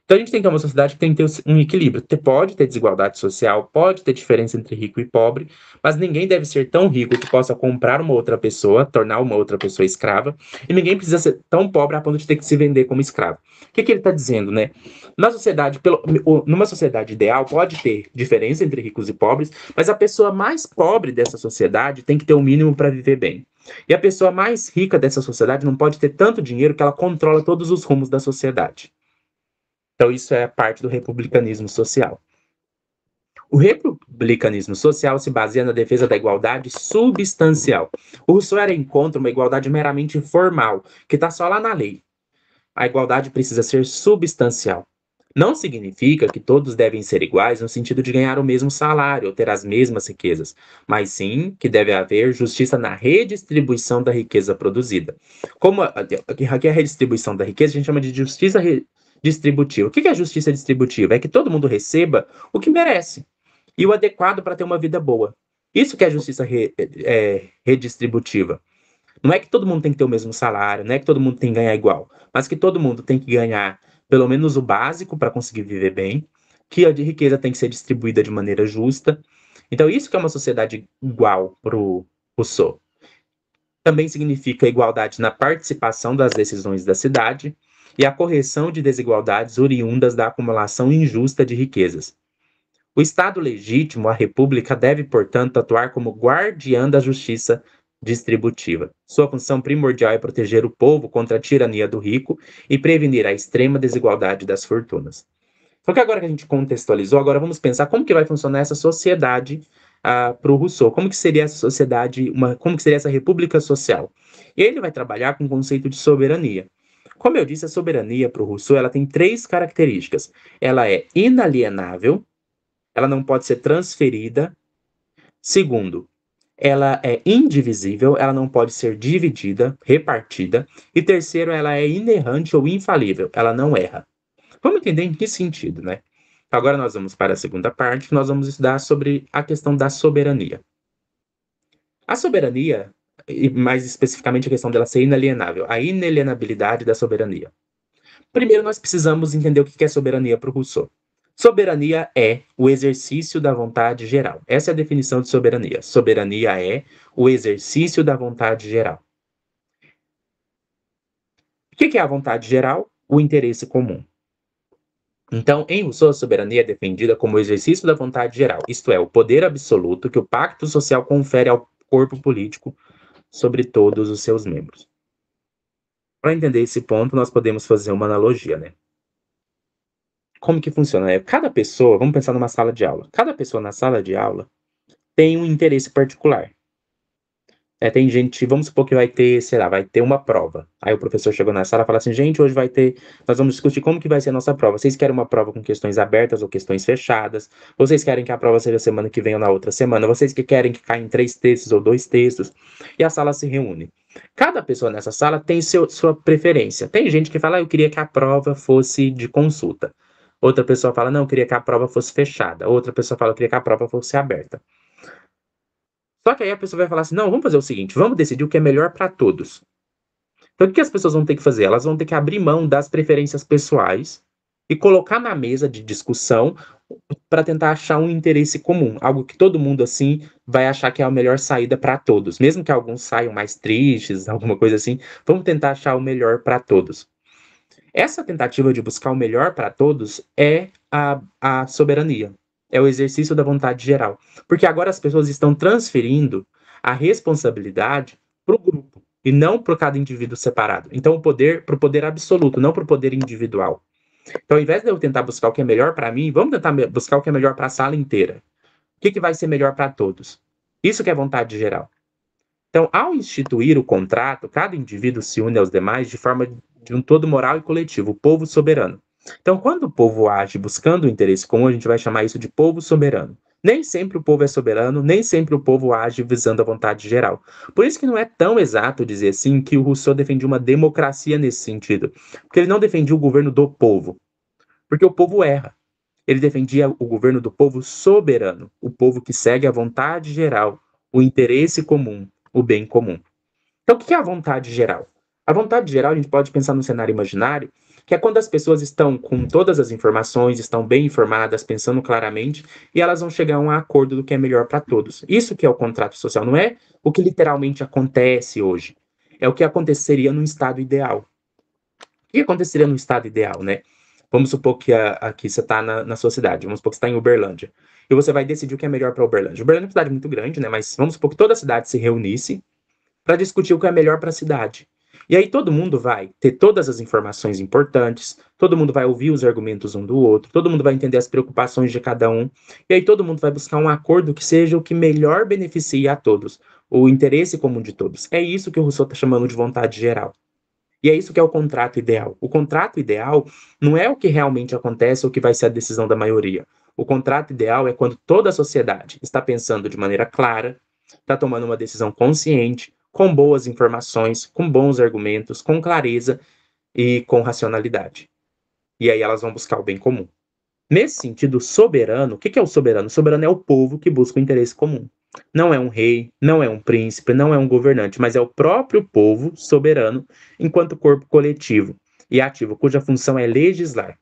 Então a gente tem que ter uma sociedade que tem que ter um equilíbrio. Pode ter desigualdade social, pode ter diferença entre rico e pobre, mas ninguém deve ser tão rico que possa comprar uma outra pessoa, tornar uma outra pessoa escrava, e ninguém precisa ser tão pobre a ponto de ter que se vender como escravo. O que ele está dizendo, né? Numa sociedade ideal, pode ter diferença entre ricos e pobres, mas a pessoa mais pobre dessa sociedade tem que ter o mínimo para viver bem. E a pessoa mais rica dessa sociedade não pode ter tanto dinheiro que ela controla todos os rumos da sociedade. Então, isso é parte do republicanismo social. O republicanismo social se baseia na defesa da igualdade substancial. O Rousseau era contra uma igualdade meramente formal, que está só lá na lei. A igualdade precisa ser substancial. Não significa que todos devem ser iguais no sentido de ganhar o mesmo salário ou ter as mesmas riquezas, mas sim que deve haver justiça na redistribuição da riqueza produzida. Como aqui a redistribuição da riqueza a gente chama de justiça distributiva. O que é justiça distributiva? É que todo mundo receba o que merece e o adequado para ter uma vida boa. Isso que é justiça redistributiva. Não é que todo mundo tem que ter o mesmo salário, não é que todo mundo tem que ganhar igual, mas que todo mundo tem que ganhar pelo menos o básico para conseguir viver bem, que a de riqueza tem que ser distribuída de maneira justa. Então, isso que é uma sociedade igual para o Rousseau. Também significa igualdade na participação das decisões da cidade e a correção de desigualdades oriundas da acumulação injusta de riquezas. O Estado legítimo, a República, deve, portanto, atuar como guardiã da justiça distributiva. Sua função primordial é proteger o povo contra a tirania do rico e prevenir a extrema desigualdade das fortunas. Só que agora que a gente contextualizou, agora vamos pensar como que vai funcionar essa sociedade para o Rousseau. Como que seria essa sociedade, como que seria essa república social? E ele vai trabalhar com o conceito de soberania. Como eu disse, a soberania para o Rousseau ela tem três características. Ela é inalienável, ela não pode ser transferida. Segundo, ela é indivisível, ela não pode ser dividida, repartida. E terceiro, ela é inerrante ou infalível, ela não erra. Vamos entender em que sentido, né? Agora nós vamos para a segunda parte, que nós vamos estudar sobre a questão da soberania. A soberania, e mais especificamente a questão dela ser inalienável, a inalienabilidade da soberania. Primeiro, nós precisamos entender o que é soberania para o Rousseau. Soberania é o exercício da vontade geral. Essa é a definição de soberania. Soberania é o exercício da vontade geral. O que é a vontade geral? O interesse comum. Então, em Rousseau, a soberania é defendida como o exercício da vontade geral, isto é, o poder absoluto que o pacto social confere ao corpo político sobre todos os seus membros. Para entender esse ponto, nós podemos fazer uma analogia, né? Como que funciona, né? Cada pessoa, vamos pensar numa sala de aula. Cada pessoa na sala de aula tem um interesse particular. Tem gente, vamos supor que vai ter, sei lá, vai ter uma prova. Aí o professor chegou na sala e fala assim, gente, hoje nós vamos discutir como que vai ser a nossa prova. Vocês querem uma prova com questões abertas ou questões fechadas? Vocês querem que a prova seja semana que vem ou na outra semana? Vocês que querem que caia em 3 textos ou 2 textos? E a sala se reúne. Cada pessoa nessa sala tem sua preferência. Tem gente que fala, eu queria que a prova fosse de consulta. Outra pessoa fala, não, eu queria que a prova fosse fechada. Outra pessoa fala, eu queria que a prova fosse aberta. Só que aí a pessoa vai falar assim, não, vamos fazer o seguinte, vamos decidir o que é melhor para todos. Então, o que as pessoas vão ter que fazer? Elas vão ter que abrir mão das preferências pessoais e colocar na mesa de discussão para tentar achar um interesse comum, algo que todo mundo, assim, vai achar que é a melhor saída para todos. Mesmo que alguns saiam mais tristes, alguma coisa assim, vamos tentar achar o melhor para todos. Essa tentativa de buscar o melhor para todos é a soberania. É o exercício da vontade geral. Porque agora as pessoas estão transferindo a responsabilidade para o grupo e não para cada indivíduo separado. Então, o poder para o poder absoluto, não para o poder individual. Então, ao invés de eu tentar buscar o que é melhor para mim, vamos tentar buscar o que é melhor para a sala inteira. O que vai ser melhor para todos? Isso que é vontade geral. Então, ao instituir o contrato, cada indivíduo se une aos demais de forma de um todo moral e coletivo, o povo soberano. Então, quando o povo age buscando o interesse comum, a gente vai chamar isso de povo soberano. Nem sempre o povo é soberano, nem sempre o povo age visando a vontade geral. Por isso que não é tão exato dizer assim que o Rousseau defendia uma democracia nesse sentido. Porque ele não defendia o governo do povo. porque o povo erra. Ele defendia o governo do povo soberano, o povo que segue a vontade geral, o interesse comum, o bem comum. Então, o que é a vontade geral? A vontade geral, a gente pode pensar no cenário imaginário, que é quando as pessoas estão com todas as informações, estão bem informadas, pensando claramente, e elas vão chegar a um acordo do que é melhor para todos. Isso que é o contrato social, não é o que literalmente acontece hoje. É o que aconteceria no estado ideal. O que aconteceria no estado ideal, né? Vamos supor que aqui você está na sua cidade, vamos supor que você está em Uberlândia, e você vai decidir o que é melhor para Uberlândia. Uberlândia é uma cidade muito grande, né? Mas vamos supor que toda a cidade se reunisse para discutir o que é melhor para a cidade. E aí todo mundo vai ter todas as informações importantes, todo mundo vai ouvir os argumentos um do outro, todo mundo vai entender as preocupações de cada um, e aí todo mundo vai buscar um acordo que seja o que melhor beneficie a todos, o interesse comum de todos. É isso que o Rousseau está chamando de vontade geral. E é isso que é o contrato ideal. O contrato ideal não é o que realmente acontece ou o que vai ser a decisão da maioria. O contrato ideal é quando toda a sociedade está pensando de maneira clara, está tomando uma decisão consciente, com boas informações, com bons argumentos, com clareza e com racionalidade. E aí elas vão buscar o bem comum. Nesse sentido, soberano, o que é o soberano? O soberano é o povo que busca o interesse comum. Não é um rei, não é um príncipe, não é um governante, mas é o próprio povo soberano enquanto corpo coletivo e ativo, cuja função é legislar.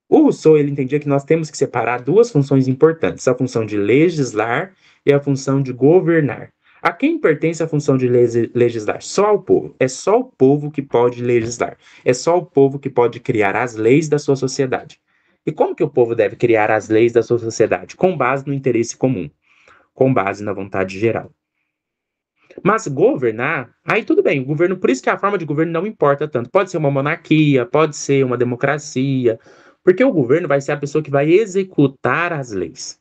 O Rousseau ele entendia que nós temos que separar duas funções importantes, a função de legislar e a função de governar. A quem pertence a função de legislar? Só ao povo. É só o povo que pode legislar. É só o povo que pode criar as leis da sua sociedade. E como que o povo deve criar as leis da sua sociedade? Com base no interesse comum, com base na vontade geral. Mas governar, aí tudo bem, o governo, por isso que a forma de governo não importa tanto. Pode ser uma monarquia, pode ser uma democracia, porque o governo vai ser a pessoa que vai executar as leis.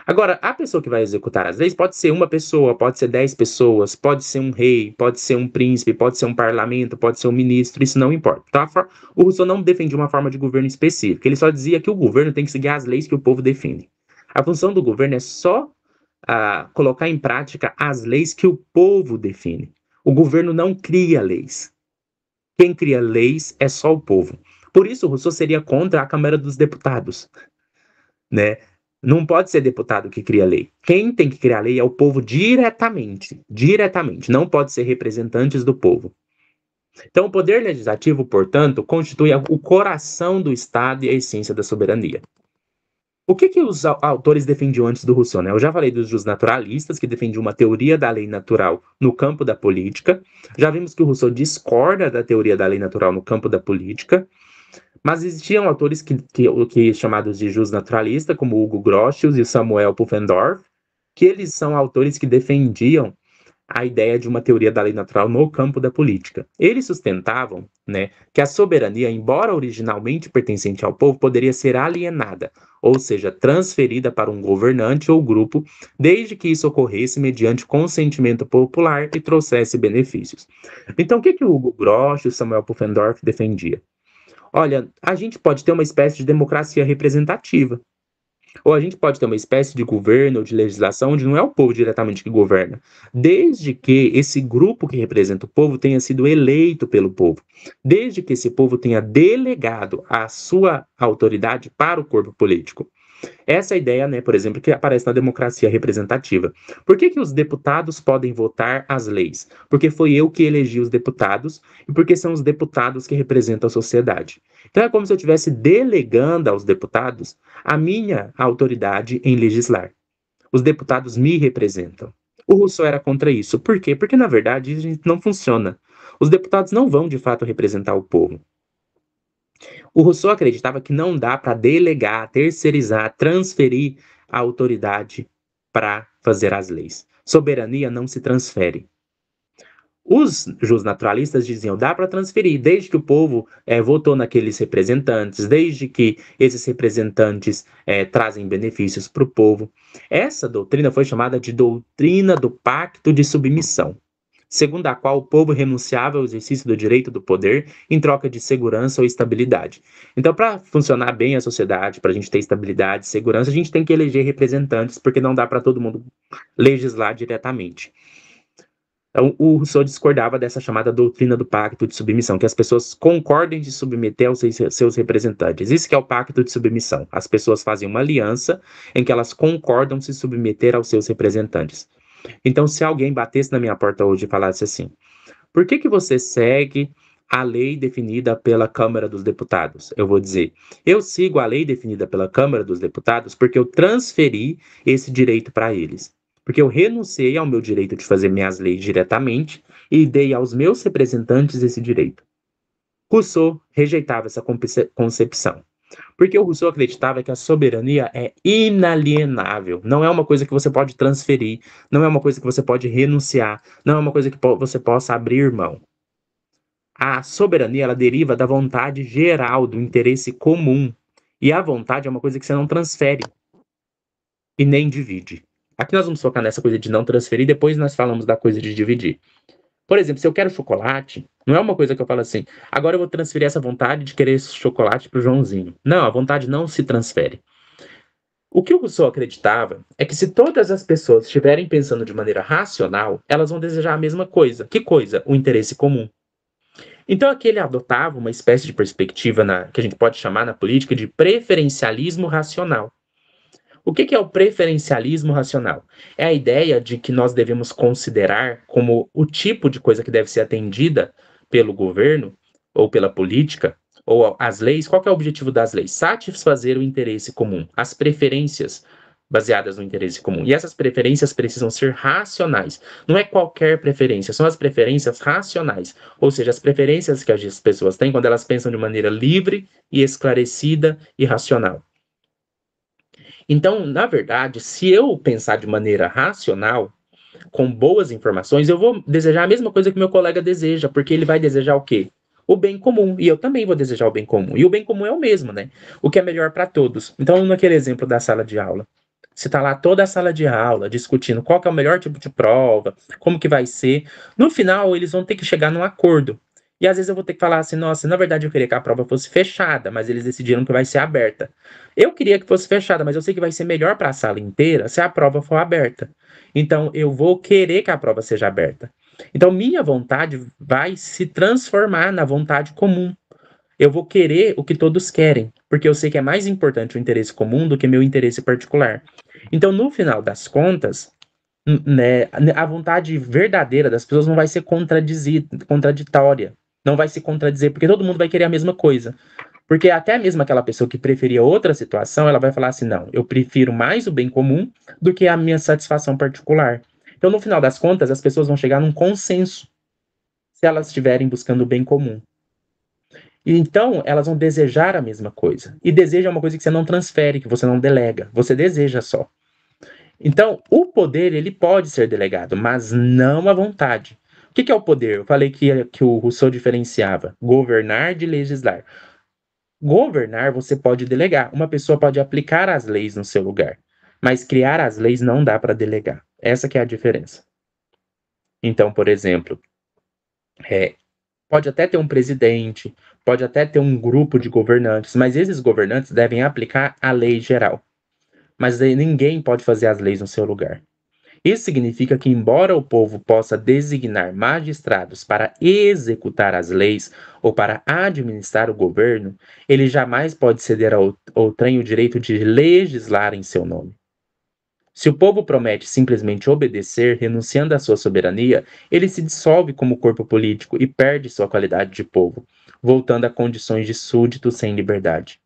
Agora, a pessoa que vai executar as leis pode ser uma pessoa, pode ser 10 pessoas, pode ser um rei, pode ser um príncipe, pode ser um parlamento, pode ser um ministro, isso não importa. Então, o Rousseau não defendia uma forma de governo específica, ele só dizia que o governo tem que seguir as leis que o povo define. A função do governo é só colocar em prática as leis que o povo define. O governo não cria leis. Quem cria leis é só o povo. Por isso, o Rousseau seria contra a Câmara dos Deputados, né? Não pode ser deputado que cria lei. Quem tem que criar lei é o povo diretamente. Diretamente. Não pode ser representantes do povo. Então, o poder legislativo, portanto, constitui o coração do Estado e a essência da soberania. O que os autores defendiam antes do Rousseau, né? Eu já falei dos naturalistas, que defendiam uma teoria da lei natural no campo da política. Já vimos que o Rousseau discorda da teoria da lei natural no campo da política. Mas existiam autores que chamados de justnaturalistas, como Hugo Grotius e Samuel Pufendorf, que eles são autores que defendiam a ideia de uma teoria da lei natural no campo da política. Eles sustentavam, né, que a soberania, embora originalmente pertencente ao povo, poderia ser alienada, ou seja, transferida para um governante ou grupo, desde que isso ocorresse mediante consentimento popular e trouxesse benefícios. Então, o que o Hugo Grotius e Samuel Pufendorf defendia? Olha, a gente pode ter uma espécie de democracia representativa. Ou a gente pode ter uma espécie de governo ou de legislação onde não é o povo diretamente que governa, desde que esse grupo que representa o povo tenha sido eleito pelo povo, desde que esse povo tenha delegado a sua autoridade para o corpo político. Essa é a ideia, né, por exemplo, que aparece na democracia representativa. Por que os deputados podem votar as leis? Porque foi eu que elegi os deputados e porque são os deputados que representam a sociedade. Então é como se eu estivesse delegando aos deputados a minha autoridade em legislar. Os deputados me representam. O Rousseau era contra isso. Por quê? Porque, na verdade, isso não funciona. Os deputados não vão, de fato, representar o povo. O Rousseau acreditava que não dá para delegar, terceirizar, transferir a autoridade para fazer as leis. Soberania não se transfere. Os justnaturalistas diziam, dá para transferir, desde que o povo votou naqueles representantes, desde que esses representantes trazem benefícios para o povo. Essa doutrina foi chamada de doutrina do pacto de submissão, segundo a qual o povo renunciava ao exercício do direito do poder em troca de segurança ou estabilidade. Então, para funcionar bem a sociedade, para a gente ter estabilidade e segurança, a gente tem que eleger representantes, porque não dá para todo mundo legislar diretamente. Então, o Rousseau discordava dessa chamada doutrina do pacto de submissão, que as pessoas concordem de submeter aos seus representantes. Isso que é o pacto de submissão. As pessoas fazem uma aliança em que elas concordam se submeter aos seus representantes. Então, se alguém batesse na minha porta hoje e falasse assim: por que que você segue a lei definida pela Câmara dos Deputados? Eu vou dizer: eu sigo a lei definida pela Câmara dos Deputados porque eu transferi esse direito para eles. Porque eu renunciei ao meu direito de fazer minhas leis diretamente e dei aos meus representantes esse direito. Rousseau rejeitava essa concepção. Porque o Rousseau acreditava que a soberania é inalienável, não é uma coisa que você pode transferir, não é uma coisa que você pode renunciar, não é uma coisa que você possa abrir mão. A soberania, ela deriva da vontade geral, do interesse comum. E a vontade é uma coisa que você não transfere e nem divide. Aqui nós vamos focar nessa coisa de não transferir, depois nós falamos da coisa de dividir. Por exemplo, se eu quero chocolate, não é uma coisa que eu falo assim: agora eu vou transferir essa vontade de querer esse chocolate para o Joãozinho. Não, a vontade não se transfere. O que o Rousseau acreditava é que se todas as pessoas estiverem pensando de maneira racional, elas vão desejar a mesma coisa. Que coisa? O interesse comum. Então aqui ele adotava uma espécie de perspectiva que a gente pode chamar na política de preferencialismo racional. O que é o preferencialismo racional? É a ideia de que nós devemos considerar como o tipo de coisa que deve ser atendida pelo governo ou pela política ou as leis. Qual que é o objetivo das leis? Satisfazer o interesse comum, as preferências baseadas no interesse comum. E essas preferências precisam ser racionais. Não é qualquer preferência, são as preferências racionais. Ou seja, as preferências que as pessoas têm quando elas pensam de maneira livre e esclarecida e racional. Então, na verdade, se eu pensar de maneira racional, com boas informações, eu vou desejar a mesma coisa que meu colega deseja, porque ele vai desejar o quê? O bem comum. E eu também vou desejar o bem comum. E o bem comum é o mesmo, né? O que é melhor para todos. Então, naquele exemplo da sala de aula, você está lá toda a sala de aula discutindo qual que é o melhor tipo de prova, como que vai ser. No final, eles vão ter que chegar num acordo. E às vezes eu vou ter que falar assim: nossa, na verdade eu queria que a prova fosse fechada, mas eles decidiram que vai ser aberta. Eu queria que fosse fechada, mas eu sei que vai ser melhor para a sala inteira se a prova for aberta. Então eu vou querer que a prova seja aberta. Então minha vontade vai se transformar na vontade comum. Eu vou querer o que todos querem, porque eu sei que é mais importante o interesse comum do que meu interesse particular. Então, no final das contas, né, a vontade verdadeira das pessoas não vai ser contraditória. Não vai se contradizer, porque todo mundo vai querer a mesma coisa. Porque até mesmo aquela pessoa que preferia outra situação, ela vai falar assim: não, eu prefiro mais o bem comum do que a minha satisfação particular. Então, no final das contas, as pessoas vão chegar num consenso se elas estiverem buscando o bem comum. E então, elas vão desejar a mesma coisa. E desejo é uma coisa que você não transfere, que você não delega. Você deseja só. Então, o poder, ele pode ser delegado, mas não a vontade. O que é o poder? Eu falei que o Rousseau diferenciava governar de legislar. Governar, você pode delegar. Uma pessoa pode aplicar as leis no seu lugar. Mas criar as leis não dá para delegar. Essa que é a diferença. Então, por exemplo, pode até ter um presidente, pode até ter um grupo de governantes, mas esses governantes devem aplicar a lei geral. Mas ninguém pode fazer as leis no seu lugar. Isso significa que, embora o povo possa designar magistrados para executar as leis ou para administrar o governo, ele jamais pode ceder ao outrem o direito de legislar em seu nome. Se o povo promete simplesmente obedecer, renunciando à sua soberania, ele se dissolve como corpo político e perde sua qualidade de povo, voltando a condições de súdito sem liberdade.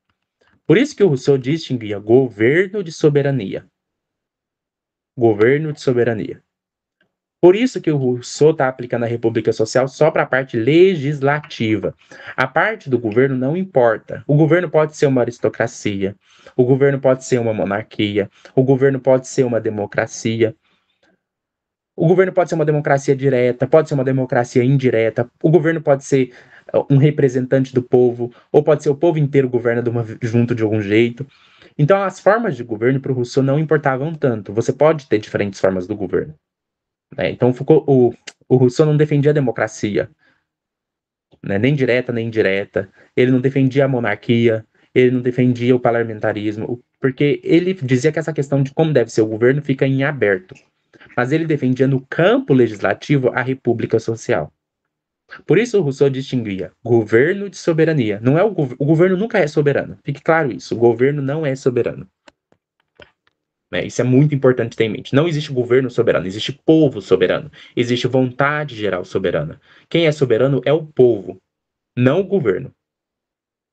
Por isso que o Rousseau distinguia governo de soberania. Governo de soberania. Por isso que o Rousseau está aplicando a República Social só para a parte legislativa. A parte do governo não importa. O governo pode ser uma aristocracia, o governo pode ser uma monarquia, o governo pode ser uma democracia. O governo pode ser uma democracia direta, pode ser uma democracia indireta, o governo pode ser um representante do povo, ou pode ser o povo inteiro governa junto de algum jeito. Então, as formas de governo para o Rousseau não importavam tanto. Você pode ter diferentes formas do governo. Então, o Rousseau não defendia a democracia, né? Nem direta nem indireta. Ele não defendia a monarquia, ele não defendia o parlamentarismo, porque ele dizia que essa questão de como deve ser o governo fica em aberto. mas ele defendia no campo legislativo a república social. Por isso, Rousseau distinguia governo de soberania. Não é o governo nunca é soberano. Fique claro isso. O governo não é soberano. Isso é muito importante ter em mente. Não existe governo soberano, existe povo soberano. Existe vontade geral soberana. Quem é soberano é o povo, não o governo.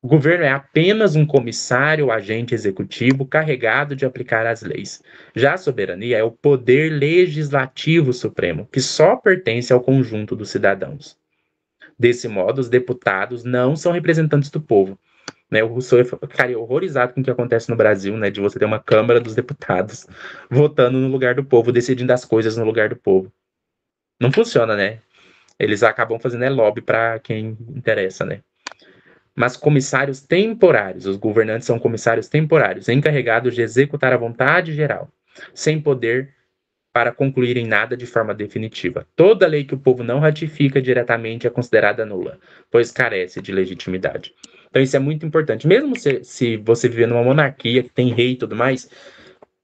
O governo é apenas um comissário ou agente executivo carregado de aplicar as leis. Já a soberania é o poder legislativo supremo, que só pertence ao conjunto dos cidadãos. Desse modo, os deputados não são representantes do povo. O Rousseau ficaria horrorizado com o que acontece no Brasil, de você ter uma Câmara dos Deputados votando no lugar do povo, decidindo as coisas no lugar do povo. Não funciona, né? Eles acabam fazendo lobby para quem interessa, né? Mas comissários temporários, os governantes são comissários temporários, encarregados de executar a vontade geral, sem poder para concluir em nada de forma definitiva. Toda lei que o povo não ratifica diretamente é considerada nula, pois carece de legitimidade. Então isso é muito importante. Mesmo se você viver numa monarquia que tem rei e tudo mais,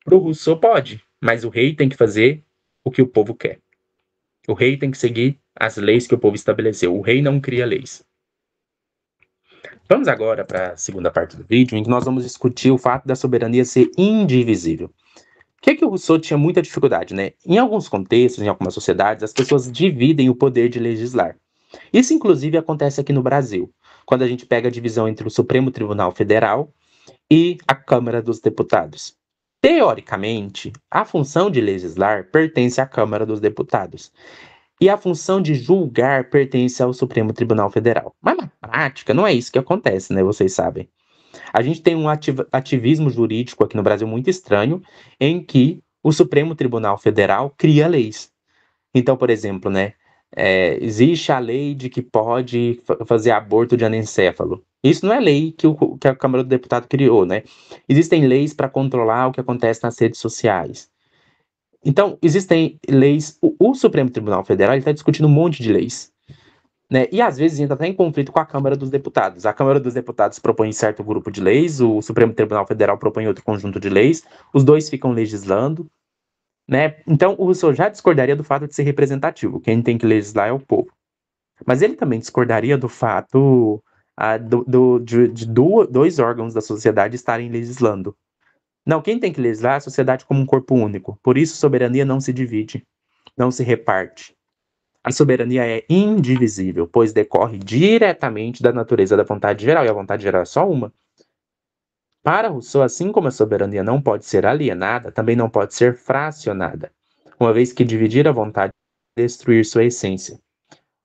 pro Rousseau pode, mas o rei tem que fazer o que o povo quer. O rei tem que seguir as leis que o povo estabeleceu. O rei não cria leis. Vamos agora para a segunda parte do vídeo, em que nós vamos discutir o fato da soberania ser indivisível. O que o Rousseau tinha muita dificuldade, né? Em alguns contextos, em algumas sociedades, as pessoas dividem o poder de legislar. Isso, inclusive, acontece aqui no Brasil, quando a gente pega a divisão entre o Supremo Tribunal Federal e a Câmara dos Deputados. Teoricamente, a função de legislar pertence à Câmara dos Deputados e a função de julgar pertence ao Supremo Tribunal Federal. Mas na prática, não é isso que acontece, né? Vocês sabem. A gente tem um ativismo jurídico aqui no Brasil muito estranho, em que o Supremo Tribunal Federal cria leis. Então, por exemplo, existe a lei de que pode fazer aborto de anencefalo. Isso não é lei que a Câmara do Deputado criou, né? Existem leis para controlar o que acontece nas redes sociais. Então, existem leis. O Supremo Tribunal Federal está discutindo um monte de leis. E às vezes entra até em conflito com a Câmara dos Deputados. A Câmara dos Deputados propõe certo grupo de leis, o Supremo Tribunal Federal propõe outro conjunto de leis, os dois ficam legislando. Então, o Rousseau já discordaria do fato de ser representativo. Quem tem que legislar é o povo. Mas ele também discordaria do fato de dois órgãos da sociedade estarem legislando. Não, quem tem que legislar é a sociedade como um corpo único. Por isso, soberania não se divide, não se reparte. A soberania é indivisível, pois decorre diretamente da natureza da vontade geral, e a vontade geral é só uma. Para Rousseau, assim como a soberania não pode ser alienada, também não pode ser fracionada, uma vez que dividir a vontade é destruir sua essência.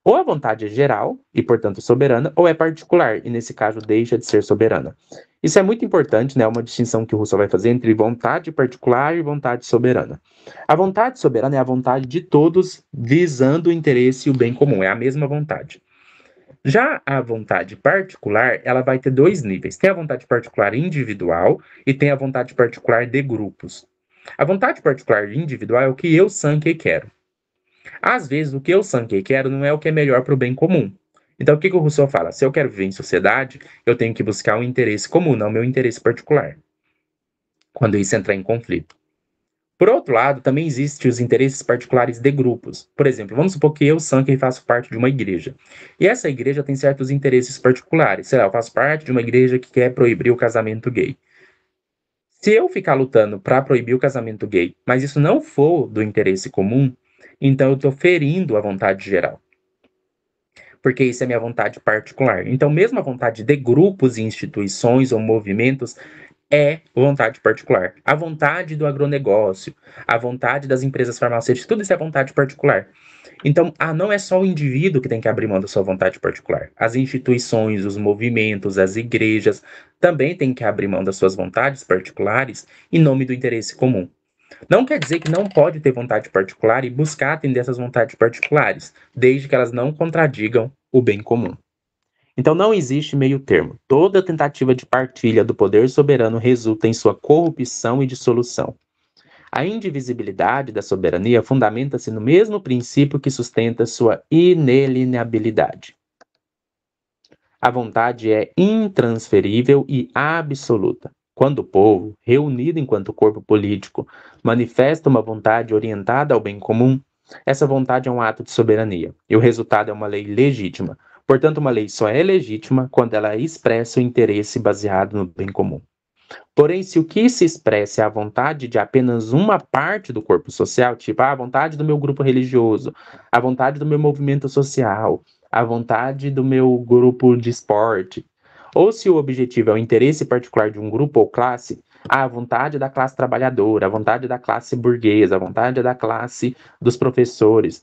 Ou a vontade é geral, e portanto soberana, ou é particular, e nesse caso deixa de ser soberana. Isso é muito importante, uma distinção que o Rousseau vai fazer entre vontade particular e vontade soberana. A vontade soberana é a vontade de todos visando o interesse e o bem comum, é a mesma vontade. Já a vontade particular, ela vai ter dois níveis. Tem a vontade particular individual e tem a vontade particular de grupos. A vontade particular individual é o que eu, Sankey, quero. Às vezes, o que eu, Sankey, quero não é o que é melhor para o bem comum. Então, o que o Rousseau fala? Se eu quero viver em sociedade, eu tenho que buscar um interesse comum, não meu interesse particular. Quando isso entrar em conflito. Por outro lado, também existem os interesses particulares de grupos. Por exemplo, vamos supor que eu, Sankey, faço parte de uma igreja. E essa igreja tem certos interesses particulares. Sei lá, eu faço parte de uma igreja que quer proibir o casamento gay. Se eu ficar lutando para proibir o casamento gay, mas isso não for do interesse comum, então eu estou ferindo a vontade geral. Porque isso é minha vontade particular. Então, mesmo a vontade de grupos e instituições ou movimentos é vontade particular. A vontade do agronegócio, a vontade das empresas farmacêuticas, tudo isso é vontade particular. Então, não é só o indivíduo que tem que abrir mão da sua vontade particular. As instituições, os movimentos, as igrejas também têm que abrir mão das suas vontades particulares em nome do interesse comum. Não quer dizer que não pode ter vontade particular e buscar atender essas vontades particulares, desde que elas não contradigam o bem comum. Então não existe meio termo. Toda tentativa de partilha do poder soberano resulta em sua corrupção e dissolução. A indivisibilidade da soberania fundamenta-se no mesmo princípio que sustenta sua inalienabilidade. A vontade é intransferível e absoluta. Quando o povo, reunido enquanto corpo político, manifesta uma vontade orientada ao bem comum, essa vontade é um ato de soberania, e o resultado é uma lei legítima. Portanto, uma lei só é legítima quando ela expressa o interesse baseado no bem comum. Porém, se o que se expressa é a vontade de apenas uma parte do corpo social, tipo a vontade do meu grupo religioso, a vontade do meu movimento social, a vontade do meu grupo de esporte, ou se o objetivo é o interesse particular de um grupo ou classe, a vontade da classe trabalhadora, a vontade da classe burguesa, a vontade da classe dos professores,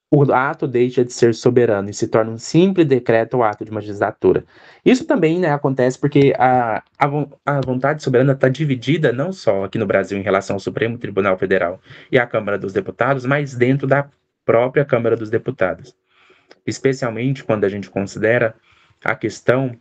o ato deixa de ser soberano e se torna um simples decreto ou ato de magistratura. Isso também, né, acontece porque a vontade soberana está dividida não só aqui no Brasil em relação ao Supremo Tribunal Federal e à Câmara dos Deputados, mas dentro da própria Câmara dos Deputados. Especialmente quando a gente considera a questão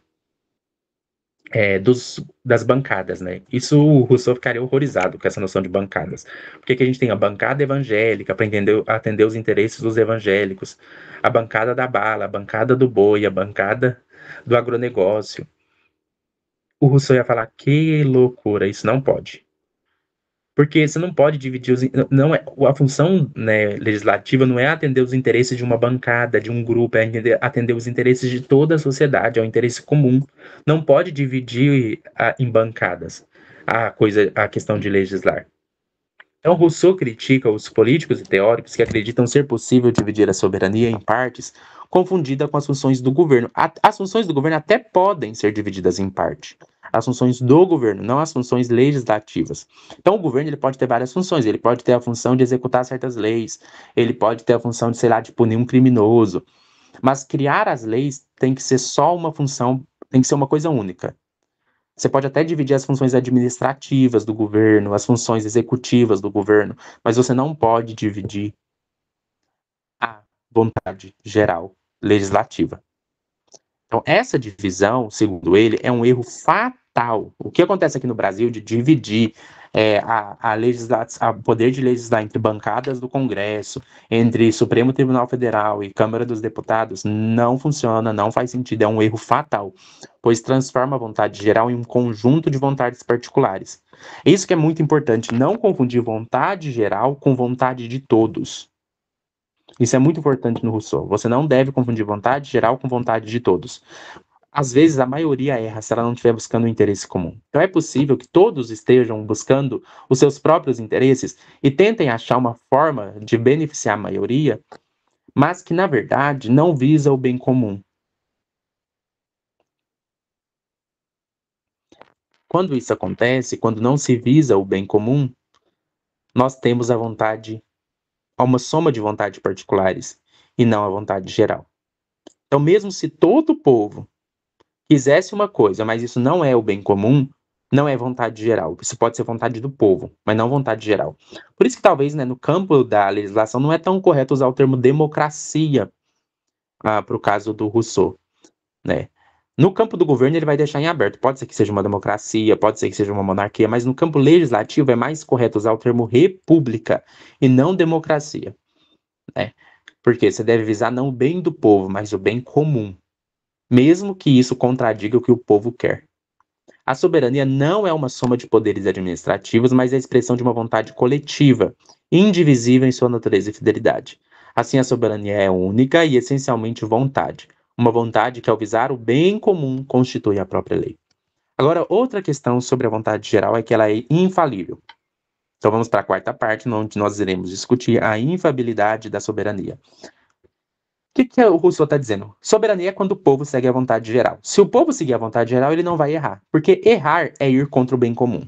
das bancadas, né? Isso o Rousseau ficaria horrorizado com essa noção de bancadas. Porque que a gente tem a bancada evangélica para atender os interesses dos evangélicos, a bancada da bala, a bancada do boi, a bancada do agronegócio. O Rousseau ia falar, que loucura, isso não pode. Porque você não pode dividir não é a função, né, legislativa não é atender os interesses de uma bancada, de um grupo, é atender os interesses de toda a sociedade, é o interesse comum. Não pode dividir em bancadas a questão de legislar. Então, Rousseau critica os políticos e teóricos que acreditam ser possível dividir a soberania em partes, confundida com as funções do governo. As funções do governo até podem ser divididas em parte. As funções do governo, não as funções legislativas. Então, o governo ele pode ter várias funções. Ele pode ter a função de executar certas leis. Ele pode ter a função de, sei lá, de punir um criminoso. Mas criar as leis tem que ser só uma função, tem que ser uma coisa única. Você pode até dividir as funções administrativas do governo, as funções executivas do governo, mas você não pode dividir a vontade geral legislativa. Então, essa divisão, segundo ele, é um erro fatal. O que acontece aqui no Brasil de dividir o poder de legislar entre bancadas do Congresso, entre Supremo Tribunal Federal e Câmara dos Deputados, não funciona, não faz sentido, é um erro fatal, pois transforma a vontade geral em um conjunto de vontades particulares. Isso que é muito importante, não confundir vontade geral com vontade de todos. Isso é muito importante no Rousseau. Você não deve confundir vontade geral com vontade de todos. Às vezes, a maioria erra se ela não estiver buscando o interesse comum. Então, é possível que todos estejam buscando os seus próprios interesses e tentem achar uma forma de beneficiar a maioria, mas que, na verdade, não visa o bem comum. Quando isso acontece, quando não se visa o bem comum, nós temos uma soma de vontades particulares e não a vontade geral. Então, mesmo se todo o povo quisesse uma coisa, mas isso não é o bem comum, não é vontade geral. Isso pode ser vontade do povo, mas não vontade geral. Por isso que talvez, né, no campo da legislação não é tão correto usar o termo democracia para o caso do Rousseau, né? No campo do governo ele vai deixar em aberto. Pode ser que seja uma democracia, pode ser que seja uma monarquia, mas no campo legislativo é mais correto usar o termo república e não democracia, né? Porque você deve visar não o bem do povo, mas o bem comum, mesmo que isso contradiga o que o povo quer. A soberania não é uma soma de poderes administrativos, mas é a expressão de uma vontade coletiva, indivisível em sua natureza e fidelidade. Assim, a soberania é única e essencialmente vontade. Uma vontade que, ao visar o bem comum, constitui a própria lei. Agora, outra questão sobre a vontade geral é que ela é infalível. Então, vamos para a quarta parte, onde nós iremos discutir a infalibilidade da soberania. O que o Rousseau está dizendo? Soberania é quando o povo segue a vontade geral. Se o povo seguir a vontade geral, ele não vai errar. Porque errar é ir contra o bem comum.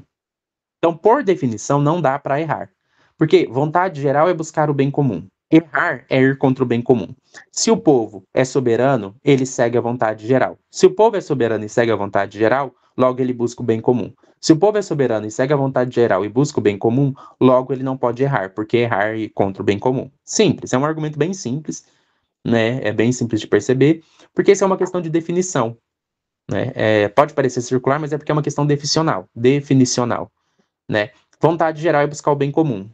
Então, por definição, não dá para errar. Porque vontade geral é buscar o bem comum. Errar é ir contra o bem comum. Se o povo é soberano, ele segue a vontade geral. Se o povo é soberano e segue a vontade geral, logo ele busca o bem comum. Se o povo é soberano e segue a vontade geral e busca o bem comum, logo ele não pode errar, porque errar é ir contra o bem comum. Simples, é um argumento bem simples, né? É bem simples de perceber, porque isso é uma questão de definição, né? Pode parecer circular, mas é porque é uma questão definicional, né? Vontade geral é buscar o bem comum.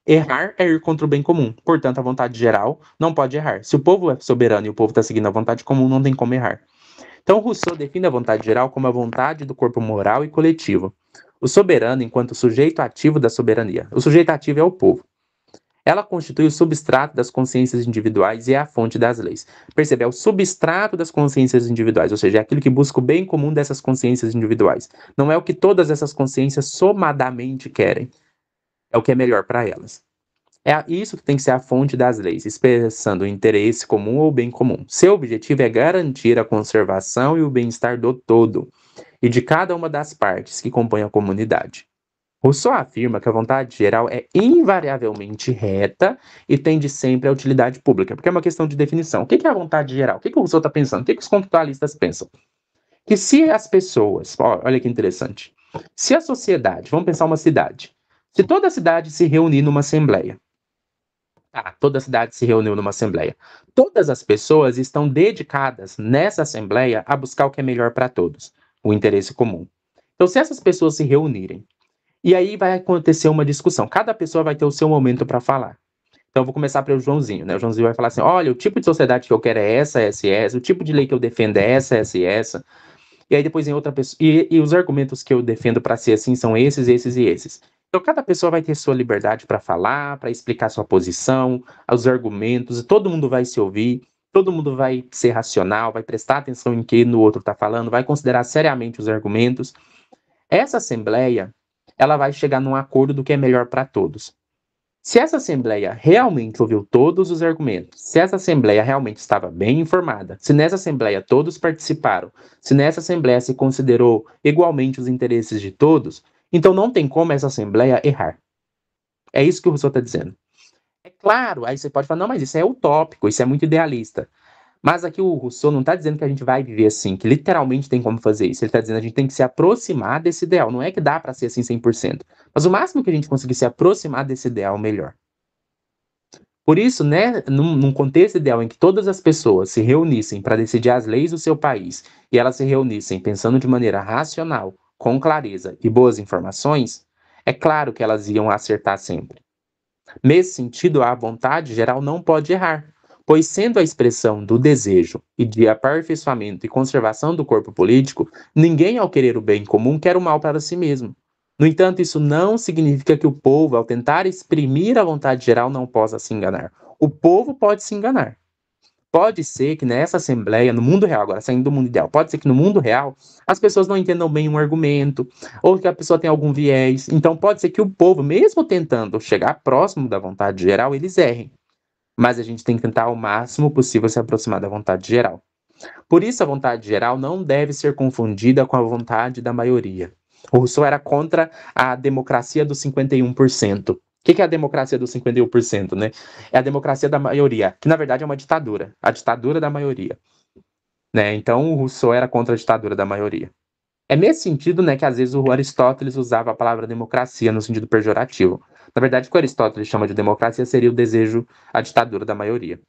Errar é ir contra o bem comum. Portanto, a vontade geral não pode errar. Se o povo é soberano e o povo está seguindo a vontade comum, não tem como errar. Então, Rousseau define a vontade geral como a vontade do corpo moral e coletivo. O soberano enquanto sujeito ativo da soberania. O sujeito ativo é o povo. Ela constitui o substrato das consciências individuais e é a fonte das leis. Percebe? É o substrato das consciências individuais, ou seja, é aquilo que busca o bem comum dessas consciências individuais. Não é o que todas essas consciências somadamente querem. É o que é melhor para elas. É isso que tem que ser a fonte das leis, expressando o interesse comum ou bem comum. Seu objetivo é garantir a conservação e o bem-estar do todo e de cada uma das partes que compõem a comunidade. Rousseau afirma que a vontade geral é invariavelmente reta e tende sempre à utilidade pública, porque é uma questão de definição. O que é a vontade geral? O que o Rousseau está pensando? O que os condutualistas pensam? Que se as pessoas, olha que interessante, se a sociedade, vamos pensar uma cidade, se toda a cidade se reunir numa assembleia, toda a cidade se reuniu numa assembleia, todas as pessoas estão dedicadas nessa assembleia a buscar o que é melhor para todos, o interesse comum. Então, se essas pessoas se reunirem, e aí vai acontecer uma discussão. Cada pessoa vai ter o seu momento para falar. Então, eu vou começar pelo Joãozinho, né? O Joãozinho vai falar assim, olha, o tipo de sociedade que eu quero é essa, essa e essa. O tipo de lei que eu defendo é essa, essa e essa. E aí depois em outra pessoa... E os argumentos que eu defendo para ser assim são esses, esses e esses. Então, cada pessoa vai ter sua liberdade para falar, para explicar sua posição, os argumentos, e todo mundo vai se ouvir, todo mundo vai ser racional, vai prestar atenção em que no outro está falando, vai considerar seriamente os argumentos. Essa assembleia ela vai chegar num acordo do que é melhor para todos. Se essa assembleia realmente ouviu todos os argumentos, se essa assembleia realmente estava bem informada, se nessa assembleia todos participaram, se nessa assembleia se considerou igualmente os interesses de todos, então não tem como essa assembleia errar. É isso que o Rousseau está dizendo. É claro, aí você pode falar, não, mas isso é utópico, isso é muito idealista. Mas aqui o Rousseau não está dizendo que a gente vai viver assim, que literalmente tem como fazer isso. Ele está dizendo que a gente tem que se aproximar desse ideal. Não é que dá para ser assim 100%. Mas o máximo que a gente conseguir se aproximar desse ideal, melhor. Por isso, né, num contexto ideal em que todas as pessoas se reunissem para decidir as leis do seu país e elas se reunissem pensando de maneira racional, com clareza e boas informações, é claro que elas iam acertar sempre. Nesse sentido, a vontade geral não pode errar, pois sendo a expressão do desejo e de aperfeiçoamento e conservação do corpo político, ninguém ao querer o bem comum quer o mal para si mesmo. No entanto, isso não significa que o povo, ao tentar exprimir a vontade geral, não possa se enganar. O povo pode se enganar. Pode ser que nessa assembleia, no mundo real, agora saindo do mundo ideal, pode ser que no mundo real as pessoas não entendam bem um argumento, ou que a pessoa tenha algum viés. Então pode ser que o povo, mesmo tentando chegar próximo da vontade geral, eles errem. Mas a gente tem que tentar ao máximo possível se aproximar da vontade geral. Por isso, a vontade geral não deve ser confundida com a vontade da maioria. O Rousseau era contra a democracia dos 51%. O que é a democracia dos 51%, né? É a democracia da maioria, que na verdade é uma ditadura, a ditadura da maioria, né? Então o Rousseau era contra a ditadura da maioria. É nesse sentido, né, que às vezes o Aristóteles usava a palavra democracia no sentido pejorativo. Na verdade, o que o Aristóteles chama de democracia seria o desejo, a ditadura da maioria.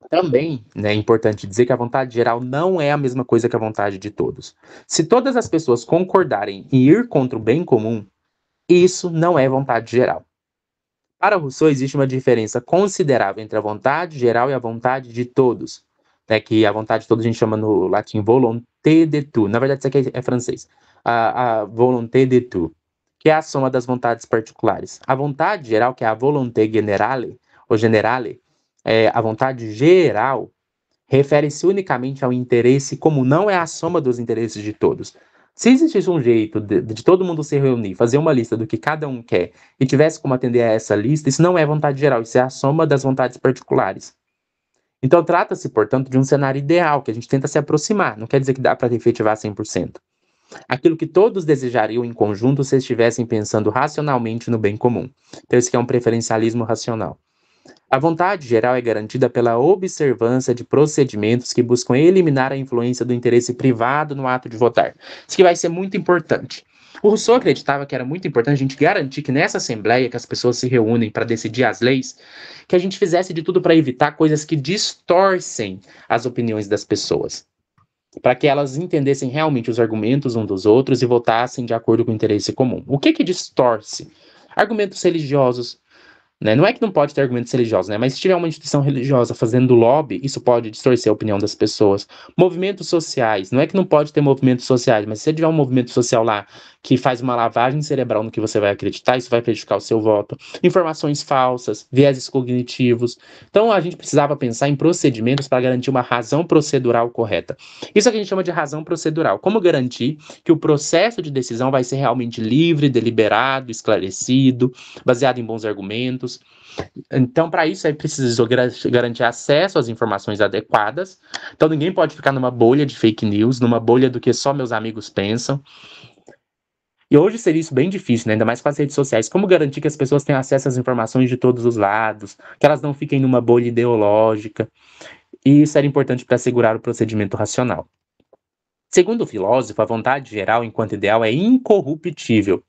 Também, né, é importante dizer que a vontade geral não é a mesma coisa que a vontade de todos. Se todas as pessoas concordarem em ir contra o bem comum, isso não é vontade geral. Para Rousseau, existe uma diferença considerável entre a vontade geral e a vontade de todos, né, que a vontade de todos a gente chama no latim volonté de tout. Na verdade, isso aqui é francês. A volonté de tout, que é a soma das vontades particulares. A vontade geral, que é a volonté generale, ou generale, a vontade geral, refere-se unicamente ao interesse comum, não é a soma dos interesses de todos. Se existisse um jeito de todo mundo se reunir, fazer uma lista do que cada um quer e tivesse como atender a essa lista, isso não é vontade geral, isso é a soma das vontades particulares. Então trata-se, portanto, de um cenário ideal, que a gente tenta se aproximar, não quer dizer que dá para efetivar 100%. Aquilo que todos desejariam em conjunto se estivessem pensando racionalmente no bem comum. Então esse aqui é um preferencialismo racional. A vontade geral é garantida pela observância de procedimentos que buscam eliminar a influência do interesse privado no ato de votar. Isso que vai ser muito importante. O Rousseau acreditava que era muito importante a gente garantir que nessa assembleia que as pessoas se reúnem para decidir as leis, que a gente fizesse de tudo para evitar coisas que distorcem as opiniões das pessoas, para que elas entendessem realmente os argumentos uns dos outros e votassem de acordo com o interesse comum. O que distorce? Argumentos religiosos, né? Não é que não pode ter argumentos religiosos, né? Mas se tiver uma instituição religiosa fazendo lobby, isso pode distorcer a opinião das pessoas. Movimentos sociais, não é que não pode ter movimentos sociais, mas se você tiver um movimento social lá que faz uma lavagem cerebral no que você vai acreditar, isso vai prejudicar o seu voto. Informações falsas, vieses cognitivos. Então a gente precisava pensar em procedimentos para garantir uma razão procedural correta. Isso é o que a gente chama de razão procedural. Como garantir que o processo de decisão vai ser realmente livre, deliberado, esclarecido, baseado em bons argumentos. Então, para isso, é preciso garantir acesso às informações adequadas. Então, ninguém pode ficar numa bolha de fake news, numa bolha do que só meus amigos pensam. E hoje seria isso bem difícil, né? Ainda mais com as redes sociais. Como garantir que as pessoas tenham acesso às informações de todos os lados, que elas não fiquem numa bolha ideológica? E isso era importante para assegurar o procedimento racional. Segundo o filósofo, a vontade geral, enquanto ideal, é incorruptível,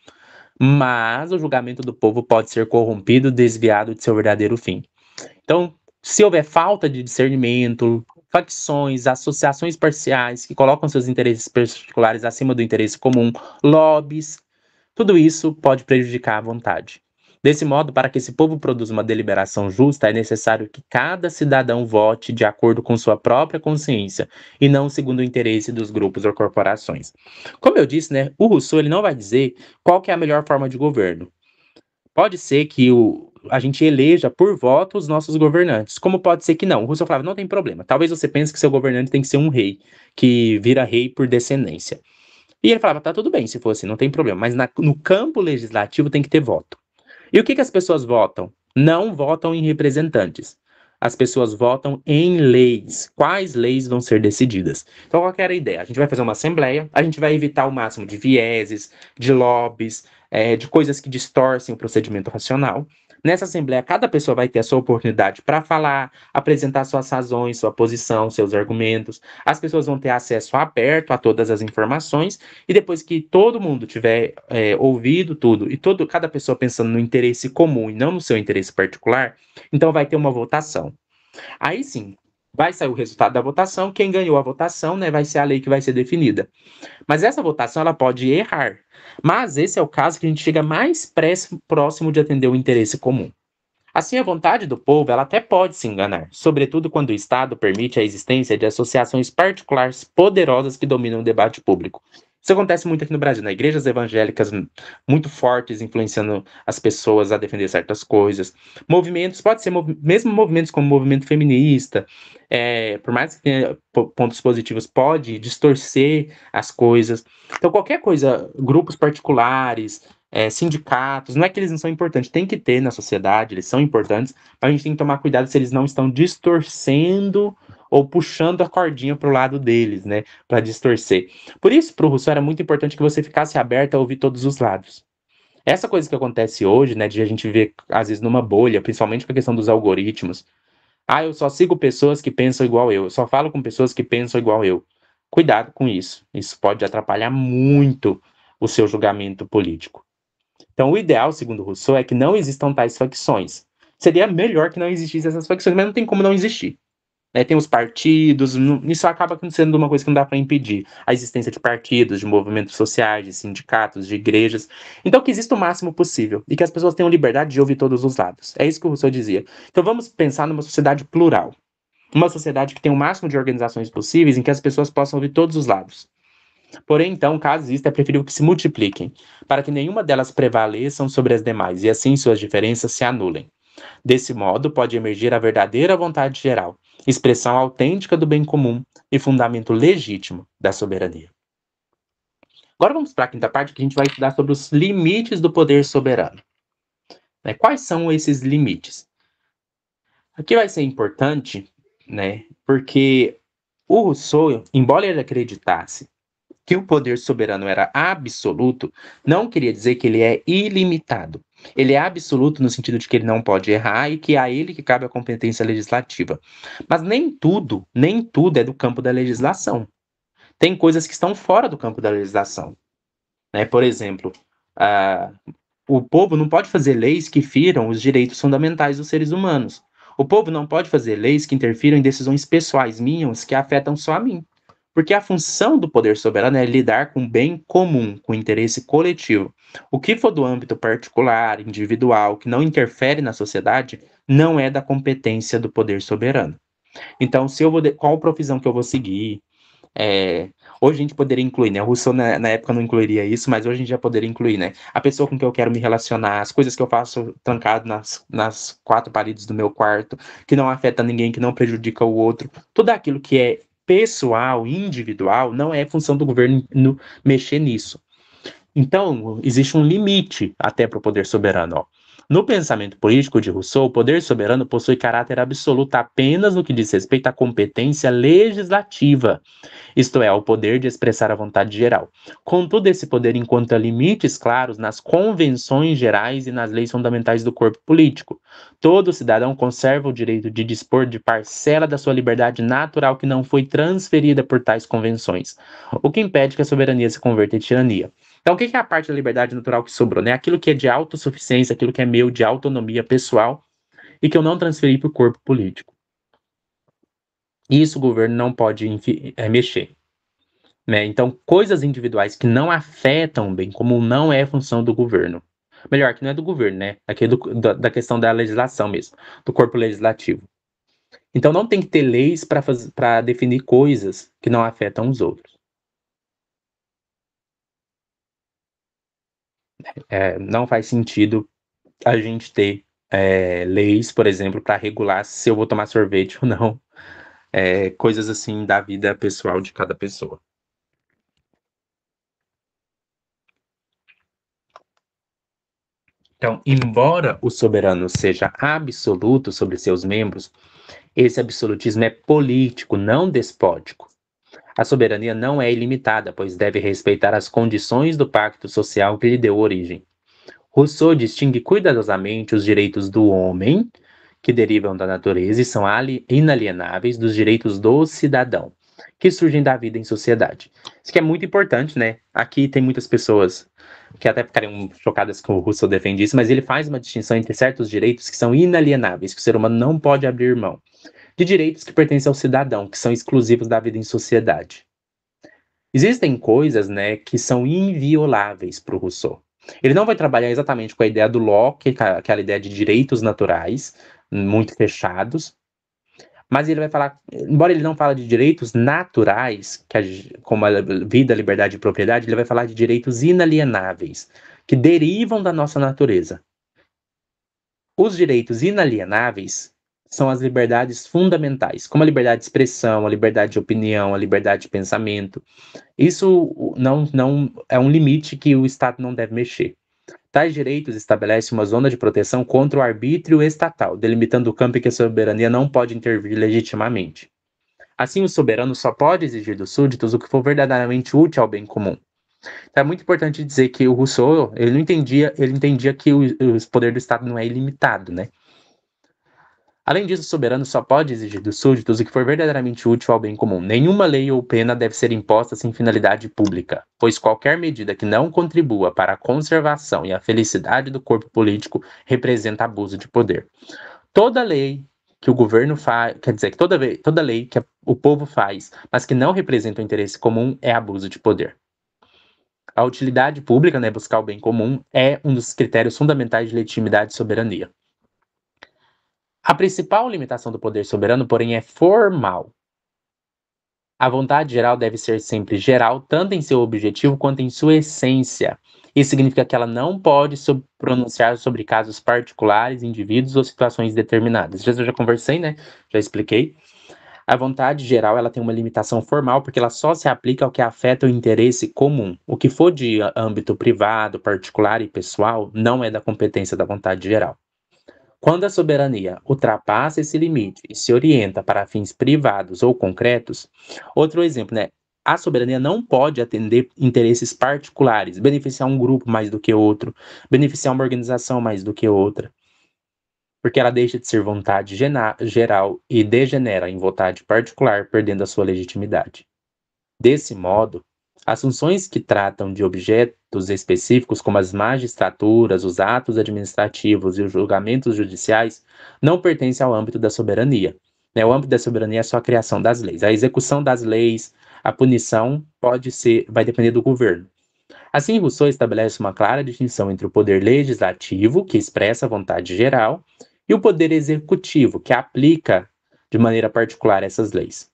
mas o julgamento do povo pode ser corrompido, desviado de seu verdadeiro fim. Então, se houver falta de discernimento, facções, associações parciais que colocam seus interesses particulares acima do interesse comum, lobbies, tudo isso pode prejudicar a vontade. Desse modo, para que esse povo produza uma deliberação justa, é necessário que cada cidadão vote de acordo com sua própria consciência e não segundo o interesse dos grupos ou corporações. Como eu disse, né, o Rousseau ele não vai dizer qual que é a melhor forma de governo. Pode ser que a gente eleja por voto os nossos governantes, como pode ser que não. O Rousseau falava, não tem problema. Talvez você pense que seu governante tem que ser um rei, que vira rei por descendência. E ele falava, tá tudo bem se for assim, não tem problema. Mas no campo legislativo tem que ter voto. E o que as pessoas votam? Não votam em representantes. As pessoas votam em leis. Quais leis vão ser decididas? Então, qual que era a ideia? A gente vai fazer uma assembleia, a gente vai evitar o máximo de vieses, de lobbies, de coisas que distorcem o procedimento racional. Nessa assembleia, cada pessoa vai ter a sua oportunidade para falar, apresentar suas razões, sua posição, seus argumentos. As pessoas vão ter acesso aberto a todas as informações e depois que todo mundo tiver ouvido tudo e cada pessoa pensando no interesse comum e não no seu interesse particular, então vai ter uma votação. Aí sim, vai sair o resultado da votação, quem ganhou a votação, né, vai ser a lei que vai ser definida. Mas essa votação ela pode errar. Mas esse é o caso que a gente chega mais próximo de atender o interesse comum. Assim, a vontade do povo ela até pode se enganar, sobretudo quando o Estado permite a existência de associações particulares poderosas que dominam o debate público. Isso acontece muito aqui no Brasil, né? Igrejas evangélicas muito fortes influenciando as pessoas a defender certas coisas. Movimentos, pode ser mesmo movimentos como o movimento feminista, por mais que tenha pontos positivos, pode distorcer as coisas. Então, qualquer coisa, grupos particulares, sindicatos, não é que eles não são importantes, tem que ter na sociedade, eles são importantes, mas a gente tem que tomar cuidado se eles não estão distorcendo ou puxando a cordinha para o lado deles, né, para distorcer. Por isso, para o Rousseau era muito importante que você ficasse aberto a ouvir todos os lados. Essa coisa que acontece hoje, né, de a gente ver, às vezes, numa bolha, principalmente com a questão dos algoritmos. Ah, eu só sigo pessoas que pensam igual eu só falo com pessoas que pensam igual eu. Cuidado com isso. Isso pode atrapalhar muito o seu julgamento político. Então, o ideal, segundo Rousseau, é que não existam tais facções. Seria melhor que não existissem essas facções, mas não tem como não existir. Tem os partidos, isso acaba sendo uma coisa que não dá para impedir. A existência de partidos, de movimentos sociais, de sindicatos, de igrejas. Então, que exista o máximo possível e que as pessoas tenham liberdade de ouvir todos os lados. É isso que o Rousseau dizia. Então, vamos pensar numa sociedade plural. Uma sociedade que tem o máximo de organizações possíveis em que as pessoas possam ouvir todos os lados. Porém, então, caso exista, é preferível que se multipliquem, para que nenhuma delas prevaleçam sobre as demais e assim suas diferenças se anulem. Desse modo, pode emergir a verdadeira vontade geral, expressão autêntica do bem comum e fundamento legítimo da soberania. Agora vamos para a quinta parte, que a gente vai estudar sobre os limites do poder soberano. Quais são esses limites? Aqui vai ser importante, porque o Rousseau, embora ele acreditasse que o poder soberano era absoluto, não queria dizer que ele é ilimitado. Ele é absoluto no sentido de que ele não pode errar e que é a ele que cabe a competência legislativa. Mas nem tudo é do campo da legislação. Tem coisas que estão fora do campo da legislação. Por exemplo, o povo não pode fazer leis que firam os direitos fundamentais dos seres humanos. O povo não pode fazer leis que interfiram em decisões pessoais minhas que afetam só a mim. Porque a função do poder soberano é lidar com o bem comum, com o interesse coletivo. O que for do âmbito particular, individual, que não interfere na sociedade, não é da competência do poder soberano. Então, se eu vou qual profissão que eu vou seguir? É, hoje a gente poderia incluir, né? O Rousseau na época não incluiria isso, mas hoje a gente já poderia incluir, né? A pessoa com quem eu quero me relacionar, as coisas que eu faço trancado nas quatro paredes do meu quarto, que não afeta ninguém, que não prejudica o outro. Tudo aquilo que é pessoal, individual, não é função do governo mexer nisso. Então, existe um limite até para o poder soberano. Ó. No pensamento político de Rousseau, o poder soberano possui caráter absoluto apenas no que diz respeito à competência legislativa, isto é, ao poder de expressar a vontade geral. Contudo, esse poder encontra limites claros nas convenções gerais e nas leis fundamentais do corpo político. Todo cidadão conserva o direito de dispor de parcela da sua liberdade natural que não foi transferida por tais convenções, o que impede que a soberania se converta em tirania. Então, o que é a parte da liberdade natural que sobrou? Né? Aquilo que é de autossuficiência, aquilo que é meu, de autonomia pessoal, e que eu não transferi para o corpo político. Isso o governo não pode mexer. Né? Então, coisas individuais que não afetam o bem comum não é função do governo. Melhor, que não é do governo, né? Aqui é da questão da legislação mesmo, do corpo legislativo. Então, não tem que ter leis para definir coisas que não afetam os outros. Não faz sentido a gente ter leis, por exemplo, para regular se eu vou tomar sorvete ou não. Coisas assim da vida pessoal de cada pessoa. Então, embora o soberano seja absoluto sobre seus membros, esse absolutismo é político, não despótico. A soberania não é ilimitada, pois deve respeitar as condições do pacto social que lhe deu origem. Rousseau distingue cuidadosamente os direitos do homem, que derivam da natureza e são inalienáveis, dos direitos do cidadão, que surgem da vida em sociedade. Isso que é muito importante, né? Aqui tem muitas pessoas que até ficariam chocadas que o Rousseau defende isso, mas ele faz uma distinção entre certos direitos que são inalienáveis, que o ser humano não pode abrir mão, de direitos que pertencem ao cidadão, que são exclusivos da vida em sociedade. Existem coisas, né, que são invioláveis para o Rousseau. Ele não vai trabalhar exatamente com a ideia do Locke, aquela ideia de direitos naturais, muito fechados, mas ele vai falar, embora ele não fale de direitos naturais, como a vida, a liberdade e propriedade, ele vai falar de direitos inalienáveis, que derivam da nossa natureza. Os direitos inalienáveis são as liberdades fundamentais, como a liberdade de expressão, a liberdade de opinião, a liberdade de pensamento. Isso não é um limite que o Estado não deve mexer. Tais direitos estabelecem uma zona de proteção contra o arbítrio estatal, delimitando o campo em que a soberania não pode intervir legitimamente. Assim, o soberano só pode exigir dos súditos o que for verdadeiramente útil ao bem comum. Então, é muito importante dizer que o Rousseau, ele entendia que o poder do Estado não é ilimitado, né? Além disso, o soberano só pode exigir dos súditos o que for verdadeiramente útil ao bem comum. Nenhuma lei ou pena deve ser imposta sem finalidade pública, pois qualquer medida que não contribua para a conservação e a felicidade do corpo político representa abuso de poder. Toda lei que o governo faz, quer dizer, que toda lei que o povo faz, mas que não representa o interesse comum, é abuso de poder. A utilidade pública, né, buscar o bem comum, é um dos critérios fundamentais de legitimidade e soberania. A principal limitação do poder soberano, porém, é formal. A vontade geral deve ser sempre geral, tanto em seu objetivo quanto em sua essência. Isso significa que ela não pode pronunciar sobre casos particulares, indivíduos ou situações determinadas. Eu já conversei, né? Já expliquei. A vontade geral ela tem uma limitação formal porque ela só se aplica ao que afeta o interesse comum. O que for de âmbito privado, particular e pessoal não é da competência da vontade geral. Quando a soberania ultrapassa esse limite e se orienta para fins privados ou concretos, outro exemplo, né? A soberania não pode atender interesses particulares, beneficiar um grupo mais do que outro, beneficiar uma organização mais do que outra, porque ela deixa de ser vontade geral e degenera em vontade particular, perdendo a sua legitimidade. Desse modo, as funções que tratam de objetos específicos, como as magistraturas, os atos administrativos e os julgamentos judiciais, não pertencem ao âmbito da soberania. O âmbito da soberania é só a criação das leis. A execução das leis, a punição vai depender do governo. Assim, Rousseau estabelece uma clara distinção entre o poder legislativo, que expressa a vontade geral, e o poder executivo, que aplica de maneira particular essas leis.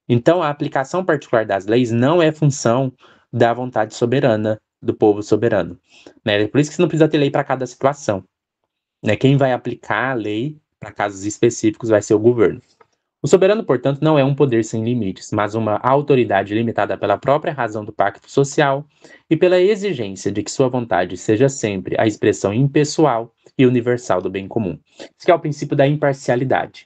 Então, a aplicação particular das leis não é função da vontade soberana, do povo soberano, né? Por isso que você não precisa ter lei para cada situação, né? Quem vai aplicar a lei para casos específicos vai ser o governo. O soberano, portanto, não é um poder sem limites, mas uma autoridade limitada pela própria razão do pacto social e pela exigência de que sua vontade seja sempre a expressão impessoal e universal do bem comum. Isso é o princípio da imparcialidade,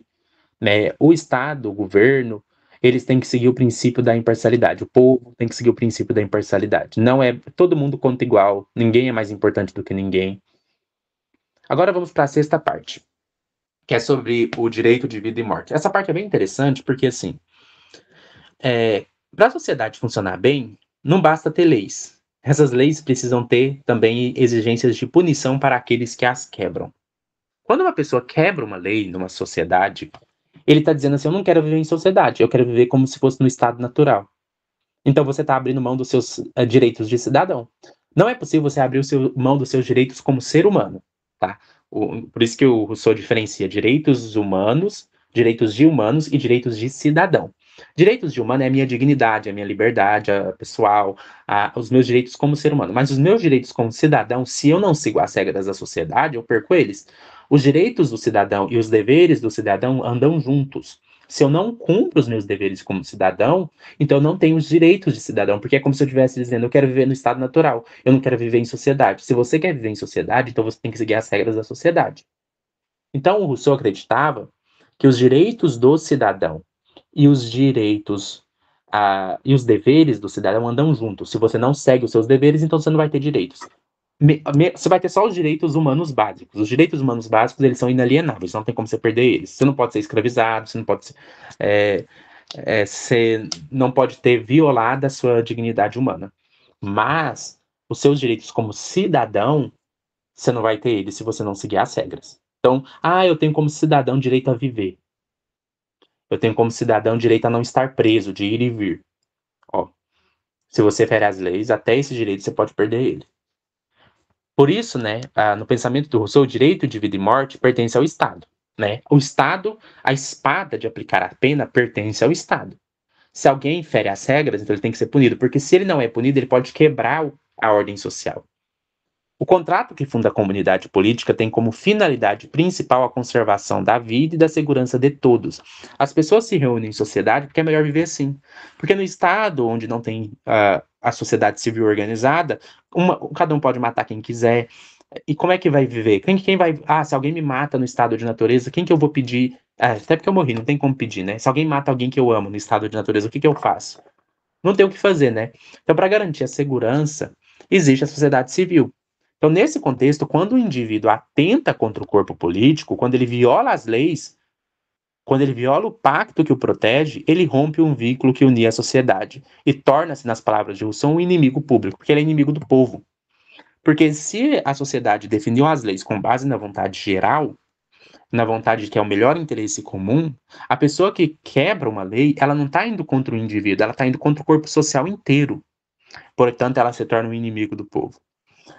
né? O Estado, o governo, eles têm que seguir o princípio da imparcialidade. O povo tem que seguir o princípio da imparcialidade. Não é todo mundo conta igual, ninguém é mais importante do que ninguém. Agora vamos para a sexta parte, que é sobre o direito de vida e morte. Essa parte é bem interessante porque, assim, para a sociedade funcionar bem, não basta ter leis. Essas leis precisam ter também exigências de punição para aqueles que as quebram. Quando uma pessoa quebra uma lei numa sociedade, ele está dizendo assim: eu não quero viver em sociedade, eu quero viver como se fosse no estado natural. Então você está abrindo mão dos seus direitos de cidadão. Não é possível você abrir mão dos seus direitos como ser humano, tá? Por isso que o Rousseau diferencia direitos humanos, direitos de humanos e direitos de cidadão. Direitos de humano é a minha dignidade, a minha liberdade pessoal, os meus direitos como ser humano. Mas os meus direitos como cidadão, se eu não sigo as regras da sociedade, eu perco eles. Os direitos do cidadão e os deveres do cidadão andam juntos. Se eu não cumpro os meus deveres como cidadão, então eu não tenho os direitos de cidadão, porque é como se eu estivesse dizendo: eu quero viver no estado natural, eu não quero viver em sociedade. Se você quer viver em sociedade, então você tem que seguir as regras da sociedade. Então o Rousseau acreditava que os direitos do cidadão e os direitos e os deveres do cidadão andam juntos. Se você não segue os seus deveres, então você não vai ter direitos. Você vai ter só os direitos humanos básicos. Os direitos humanos básicos, eles são inalienáveis, não tem como você perder eles. Você não pode ser escravizado, você não pode ser, você não pode ter violado a sua dignidade humana. Mas os seus direitos como cidadão, você não vai ter eles se você não seguir as regras. Então, eu tenho como cidadão direito a viver. Eu tenho como cidadão direito a não estar preso, de ir e vir. Ó, se você fere as leis, até esse direito você pode perder ele. Por isso, né, no pensamento do Rousseau, o direito de vida e morte pertence ao Estado, né? O Estado, a espada de aplicar a pena pertence ao Estado. Se alguém fere as regras, então ele tem que ser punido, porque se ele não é punido, ele pode quebrar a ordem social. O contrato que funda a comunidade política tem como finalidade principal a conservação da vida e da segurança de todos. As pessoas se reúnem em sociedade porque é melhor viver assim. Porque no estado onde não tem a sociedade civil organizada, cada um pode matar quem quiser. E como é que vai viver? Quem vai... se alguém me mata no estado de natureza, quem que eu vou pedir? Até porque eu morri, não tem como pedir, né? Se alguém mata alguém que eu amo no estado de natureza, o que eu faço? Não tem o que fazer, né? Então, para garantir a segurança, existe a sociedade civil. Então, nesse contexto, quando o indivíduo atenta contra o corpo político, quando ele viola as leis, quando ele viola o pacto que o protege, ele rompe um vínculo que unia a sociedade e torna-se, nas palavras de Rousseau, um inimigo público, porque ele é inimigo do povo. Porque se a sociedade definiu as leis com base na vontade geral, na vontade de que é o melhor interesse comum, a pessoa que quebra uma lei, ela não está indo contra o indivíduo, ela está indo contra o corpo social inteiro. Portanto, ela se torna um inimigo do povo.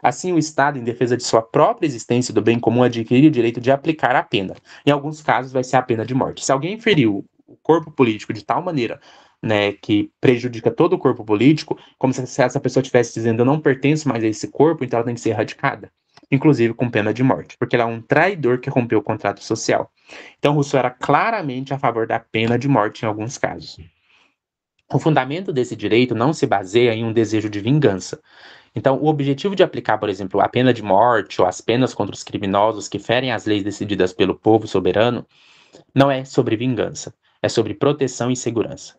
Assim, o Estado, em defesa de sua própria existência e do bem comum, adquire o direito de aplicar a pena. Em alguns casos, vai ser a pena de morte. Se alguém feriu o corpo político de tal maneira, né, que prejudica todo o corpo político, como se essa pessoa estivesse dizendo: eu não pertenço mais a esse corpo, então ela tem que ser erradicada, inclusive com pena de morte, porque ela é um traidor que rompeu o contrato social. Então, Rousseau era claramente a favor da pena de morte em alguns casos. O fundamento desse direito não se baseia em um desejo de vingança. Então, o objetivo de aplicar, por exemplo, a pena de morte ou as penas contra os criminosos que ferem as leis decididas pelo povo soberano não é sobre vingança, é sobre proteção e segurança.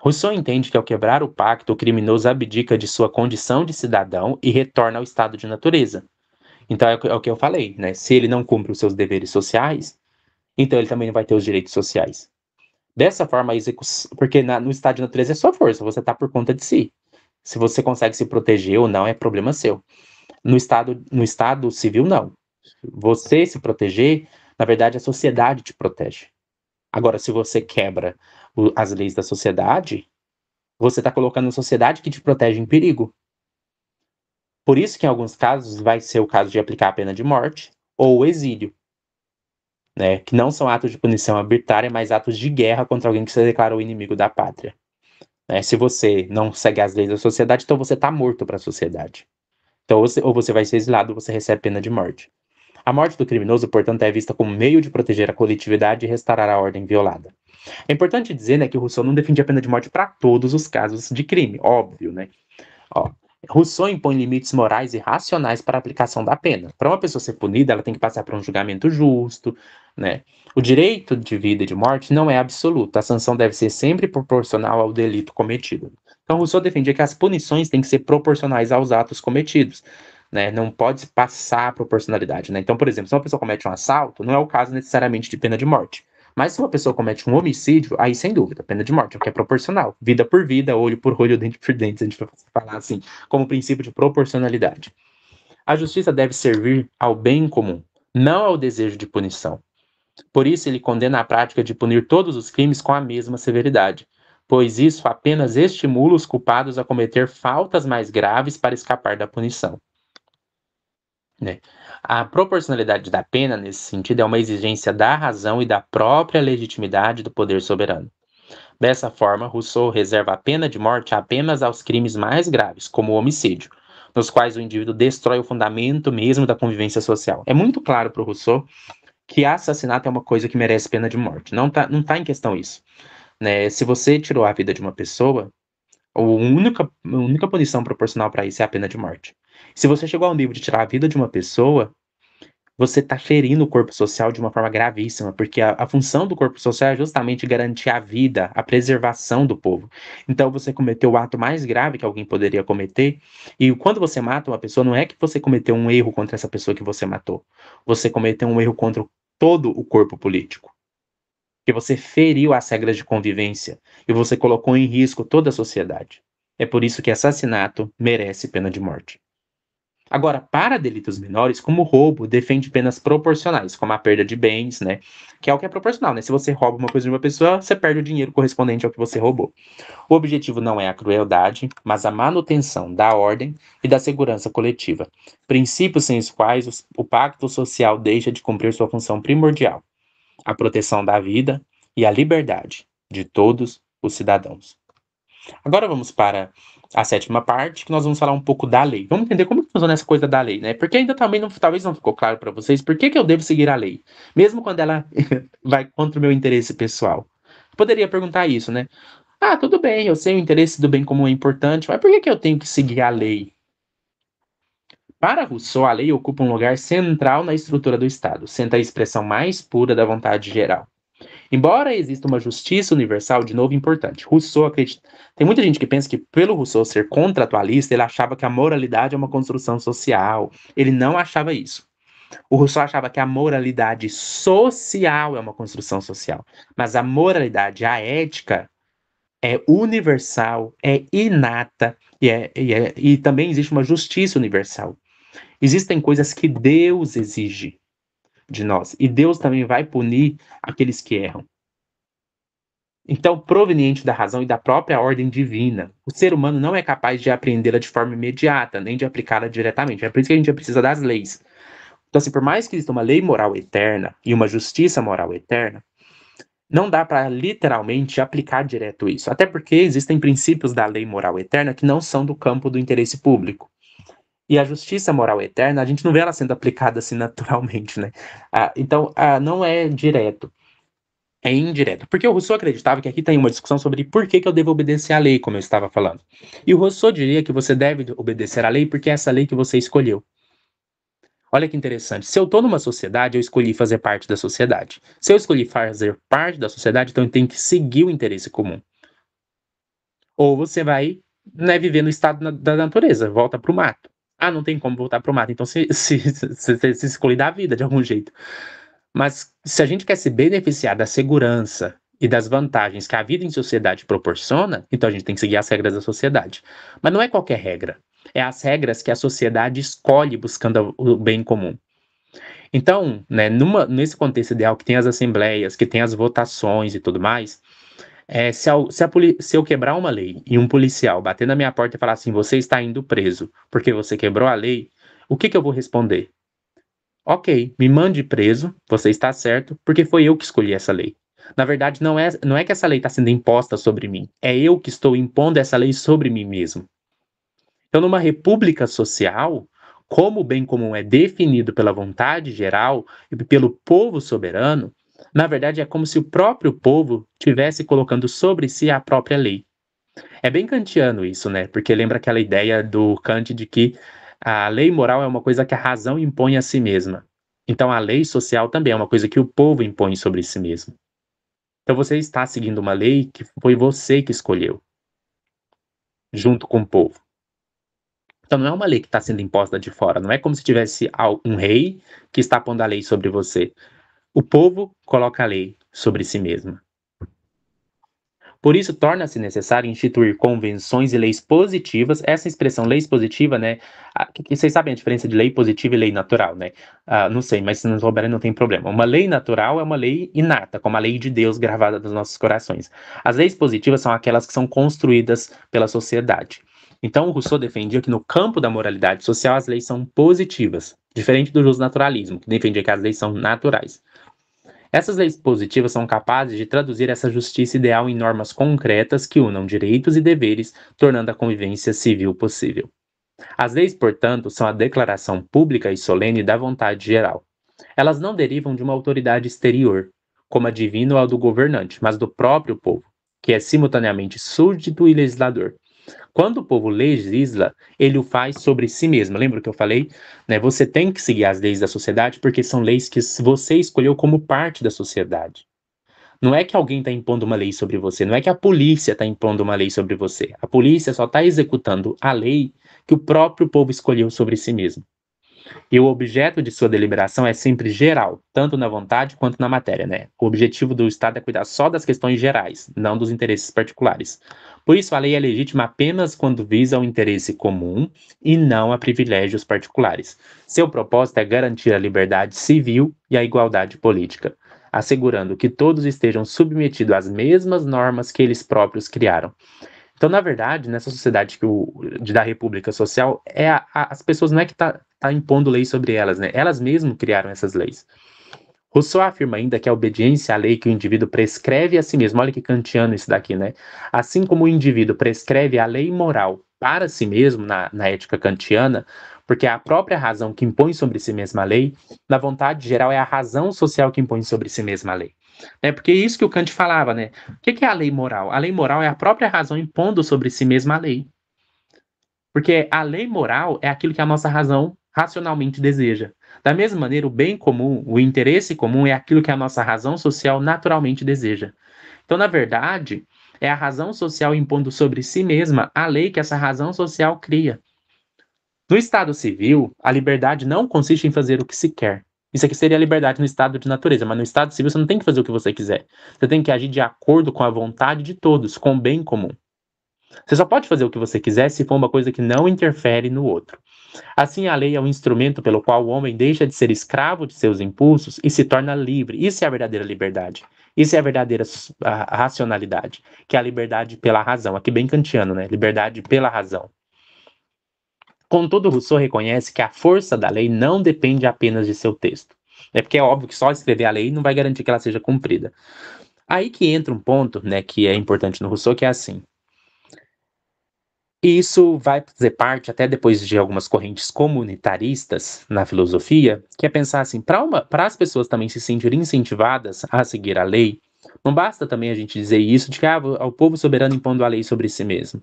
Rousseau entende que, ao quebrar o pacto, o criminoso abdica de sua condição de cidadão e retorna ao estado de natureza. Então, é o que eu falei, né? Se ele não cumpre os seus deveres sociais, então ele também não vai ter os direitos sociais. Dessa forma, a execução, porque no estado de natureza é sua força, você está por conta de si. Se você consegue se proteger ou não, é problema seu. No estado civil, não. Você se proteger, na verdade, a sociedade te protege. Agora, se você quebra as leis da sociedade, você está colocando a sociedade que te protege em perigo. Por isso que em alguns casos vai ser o caso de aplicar a pena de morte ou o exílio, né? Que não são atos de punição arbitrária, mas atos de guerra contra alguém que se declarou inimigo da pátria. Né? Se você não segue as leis da sociedade, então você está morto para a sociedade. Então, ou você vai ser exilado ou você recebe pena de morte. A morte do criminoso, portanto, é vista como meio de proteger a coletividade e restaurar a ordem violada. É importante dizer, né, que Rousseau não defendia a pena de morte para todos os casos de crime, óbvio, né? Ó, Rousseau impõe limites morais e racionais para a aplicação da pena. Para uma pessoa ser punida, ela tem que passar por um julgamento justo, né? O direito de vida e de morte não é absoluto. A sanção deve ser sempre proporcional ao delito cometido. Então, Rousseau defendia que as punições têm que ser proporcionais aos atos cometidos, né? Não pode passar a proporcionalidade, né? Então, por exemplo, se uma pessoa comete um assalto, não é o caso necessariamente de pena de morte. Mas se uma pessoa comete um homicídio, aí sem dúvida, pena de morte, porque é proporcional. Vida por vida, olho por olho, dente por dente, se a gente for falar assim, como princípio de proporcionalidade. A justiça deve servir ao bem comum, não ao desejo de punição. Por isso, ele condena a prática de punir todos os crimes com a mesma severidade, pois isso apenas estimula os culpados a cometer faltas mais graves para escapar da punição. Né? A proporcionalidade da pena, nesse sentido, é uma exigência da razão e da própria legitimidade do poder soberano. Dessa forma, Rousseau reserva a pena de morte apenas aos crimes mais graves, como o homicídio, nos quais o indivíduo destrói o fundamento mesmo da convivência social. É muito claro para o Rousseau que assassinato é uma coisa que merece pena de morte. Não tá em questão isso. Né? Se você tirou a vida de uma pessoa, a única punição proporcional para isso é a pena de morte. Se você chegou ao nível de tirar a vida de uma pessoa, você está ferindo o corpo social de uma forma gravíssima, porque a função do corpo social é justamente garantir a vida, a preservação do povo. Então você cometeu o ato mais grave que alguém poderia cometer, e quando você mata uma pessoa, não é que você cometeu um erro contra essa pessoa que você matou, você cometeu um erro contra todo o corpo político. Porque você feriu as regras de convivência e você colocou em risco toda a sociedade. É por isso que assassinato merece pena de morte. Agora, para delitos menores, como roubo, defende penas proporcionais, como a perda de bens, né? Que é o que é proporcional, né? Se você rouba uma coisa de uma pessoa, você perde o dinheiro correspondente ao que você roubou. O objetivo não é a crueldade, mas a manutenção da ordem e da segurança coletiva, princípios sem os quais o pacto social deixa de cumprir sua função primordial, a proteção da vida e a liberdade de todos os cidadãos. Agora vamos para a sétima parte, que nós vamos falar um pouco da lei. Vamos entender como que funciona essa coisa da lei, né? Porque ainda também talvez não ficou claro para vocês por que eu devo seguir a lei, mesmo quando ela vai contra o meu interesse pessoal. Eu poderia perguntar isso, né? Ah, tudo bem, eu sei o interesse do bem comum é importante, mas por que eu tenho que seguir a lei? Para Rousseau, a lei ocupa um lugar central na estrutura do Estado, sendo a expressão mais pura da vontade geral. Embora exista uma justiça universal, de novo importante, Rousseau acredita. Tem muita gente que pensa que, pelo Rousseau ser contratualista, ele achava que a moralidade é uma construção social. Ele não achava isso. O Rousseau achava que a moralidade social é uma construção social. Mas a moralidade, a ética, é universal, é inata e também existe uma justiça universal. Existem coisas que Deus exige de nós e Deus também vai punir aqueles que erram. Então, proveniente da razão e da própria ordem divina, o ser humano não é capaz de apreendê-la de forma imediata, nem de aplicá-la diretamente. É por isso que a gente precisa das leis. Então, assim, por mais que exista uma lei moral eterna e uma justiça moral eterna, não dá para literalmente aplicar direto isso. Até porque existem princípios da lei moral eterna que não são do campo do interesse público. E a justiça moral eterna, a gente não vê ela sendo aplicada assim naturalmente, né? Então, não é direto. É indireto. Porque o Rousseau acreditava que aqui tem uma discussão sobre por que eu devo obedecer à lei, como eu estava falando. E o Rousseau diria que você deve obedecer à lei porque é essa lei que você escolheu. Olha que interessante. Se eu estou numa sociedade, eu escolhi fazer parte da sociedade. Se eu escolhi fazer parte da sociedade, então eu tenho que seguir o interesse comum. Ou você vai, né, viver no estado da natureza, volta para o mato. Ah, não tem como voltar para o mato. Então se escolhe da vida de algum jeito. Mas se a gente quer se beneficiar da segurança e das vantagens que a vida em sociedade proporciona, então a gente tem que seguir as regras da sociedade. Mas não é qualquer regra. É as regras que a sociedade escolhe buscando o bem comum. Então, né, nesse contexto ideal que tem as assembleias, que tem as votações e tudo mais, Se eu quebrar uma lei e um policial bater na minha porta e falar assim, você está indo preso porque você quebrou a lei, o que que eu vou responder? Ok, me mande preso, você está certo, porque foi eu que escolhi essa lei. Na verdade, não é que essa lei está sendo imposta sobre mim, é eu que estou impondo essa lei sobre mim mesmo. Então, numa república social, como o bem comum é definido pela vontade geral e pelo povo soberano, na verdade é como se o próprio povo estivesse colocando sobre si a própria lei. É bem kantiano isso, né? Porque lembra aquela ideia do Kant de que a lei moral é uma coisa que a razão impõe a si mesma. Então a lei social também é uma coisa que o povo impõe sobre si mesmo. Então você está seguindo uma lei que foi você que escolheu, junto com o povo. Então não é uma lei que está sendo imposta de fora, não é como se tivesse um rei que está pondo a lei sobre você. O povo coloca a lei sobre si mesmo. Por isso, torna-se necessário instituir convenções e leis positivas. Essa expressão leis positiva, né? Vocês sabem a diferença de lei positiva e lei natural, né? Não sei, mas se não souberem, não tem problema. Uma lei natural é uma lei inata, como a lei de Deus gravada nos nossos corações. As leis positivas são aquelas que são construídas pela sociedade. Então, o Rousseau defendia que no campo da moralidade social as leis são positivas, diferente do justnaturalismo, que defendia que as leis são naturais. Essas leis positivas são capazes de traduzir essa justiça ideal em normas concretas que unam direitos e deveres, tornando a convivência civil possível. As leis, portanto, são a declaração pública e solene da vontade geral. Elas não derivam de uma autoridade exterior, como a divina ou a do governante, mas do próprio povo, que é simultaneamente súdito e legislador. Quando o povo legisla, ele o faz sobre si mesmo. Lembra que eu falei? Né? Você tem que seguir as leis da sociedade porque são leis que você escolheu como parte da sociedade. Não é que alguém está impondo uma lei sobre você, não é que a polícia está impondo uma lei sobre você. A polícia só está executando a lei que o próprio povo escolheu sobre si mesmo. E o objeto de sua deliberação é sempre geral, tanto na vontade quanto na matéria, né? O objetivo do Estado é cuidar só das questões gerais, não dos interesses particulares. Por isso, a lei é legítima apenas quando visa o interesse comum e não a privilégios particulares. Seu propósito é garantir a liberdade civil e a igualdade política, assegurando que todos estejam submetidos às mesmas normas que eles próprios criaram. Então, na verdade, nessa sociedade da República Social, as pessoas não é que tá impondo leis sobre elas, né? Elas mesmas criaram essas leis. Rousseau afirma ainda que a obediência à lei que o indivíduo prescreve a si mesmo, olha que kantiano isso daqui, né? Assim como o indivíduo prescreve a lei moral para si mesmo, na ética kantiana, porque é a própria razão que impõe sobre si mesma a lei, na vontade geral é a razão social que impõe sobre si mesma a lei. Porque é isso que o Kant falava, né? O que é a lei moral? A lei moral é a própria razão impondo sobre si mesma a lei. Porque a lei moral é aquilo que a nossa razão racionalmente deseja. Da mesma maneira, o bem comum, o interesse comum é aquilo que a nossa razão social naturalmente deseja. Então, na verdade, é a razão social impondo sobre si mesma a lei que essa razão social cria. No Estado civil, a liberdade não consiste em fazer o que se quer. Isso aqui seria a liberdade no estado de natureza, mas no Estado civil você não tem que fazer o que você quiser. Você tem que agir de acordo com a vontade de todos, com o bem comum. Você só pode fazer o que você quiser se for uma coisa que não interfere no outro. Assim, a lei é um instrumento pelo qual o homem deixa de ser escravo de seus impulsos e se torna livre. Isso é a verdadeira liberdade. Isso é a verdadeira racionalidade, que é a liberdade pela razão. Aqui bem kantiano, né? Liberdade pela razão. Contudo, Rousseau reconhece que a força da lei não depende apenas de seu texto. É porque é óbvio que só escrever a lei não vai garantir que ela seja cumprida. Aí que entra um ponto, né, que é importante no Rousseau, que é assim. E isso vai fazer parte, até depois de algumas correntes comunitaristas na filosofia, que é pensar assim, para as pessoas também se sentirem incentivadas a seguir a lei, não basta também a gente dizer isso de que o povo soberano impondo a lei sobre si mesmo.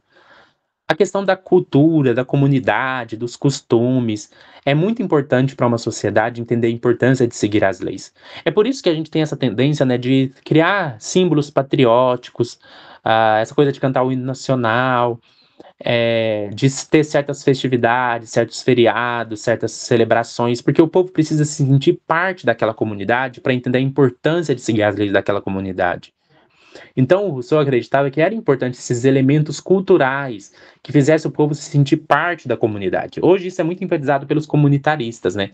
A questão da cultura, da comunidade, dos costumes, é muito importante para uma sociedade entender a importância de seguir as leis. É por isso que a gente tem essa tendência, né, de criar símbolos patrióticos, essa coisa de cantar o hino nacional, de ter certas festividades, certos feriados, certas celebrações, porque o povo precisa se sentir parte daquela comunidade para entender a importância de seguir as leis daquela comunidade. Então, o Rousseau acreditava que era importante esses elementos culturais que fizessem o povo se sentir parte da comunidade. Hoje isso é muito enfatizado pelos comunitaristas, né?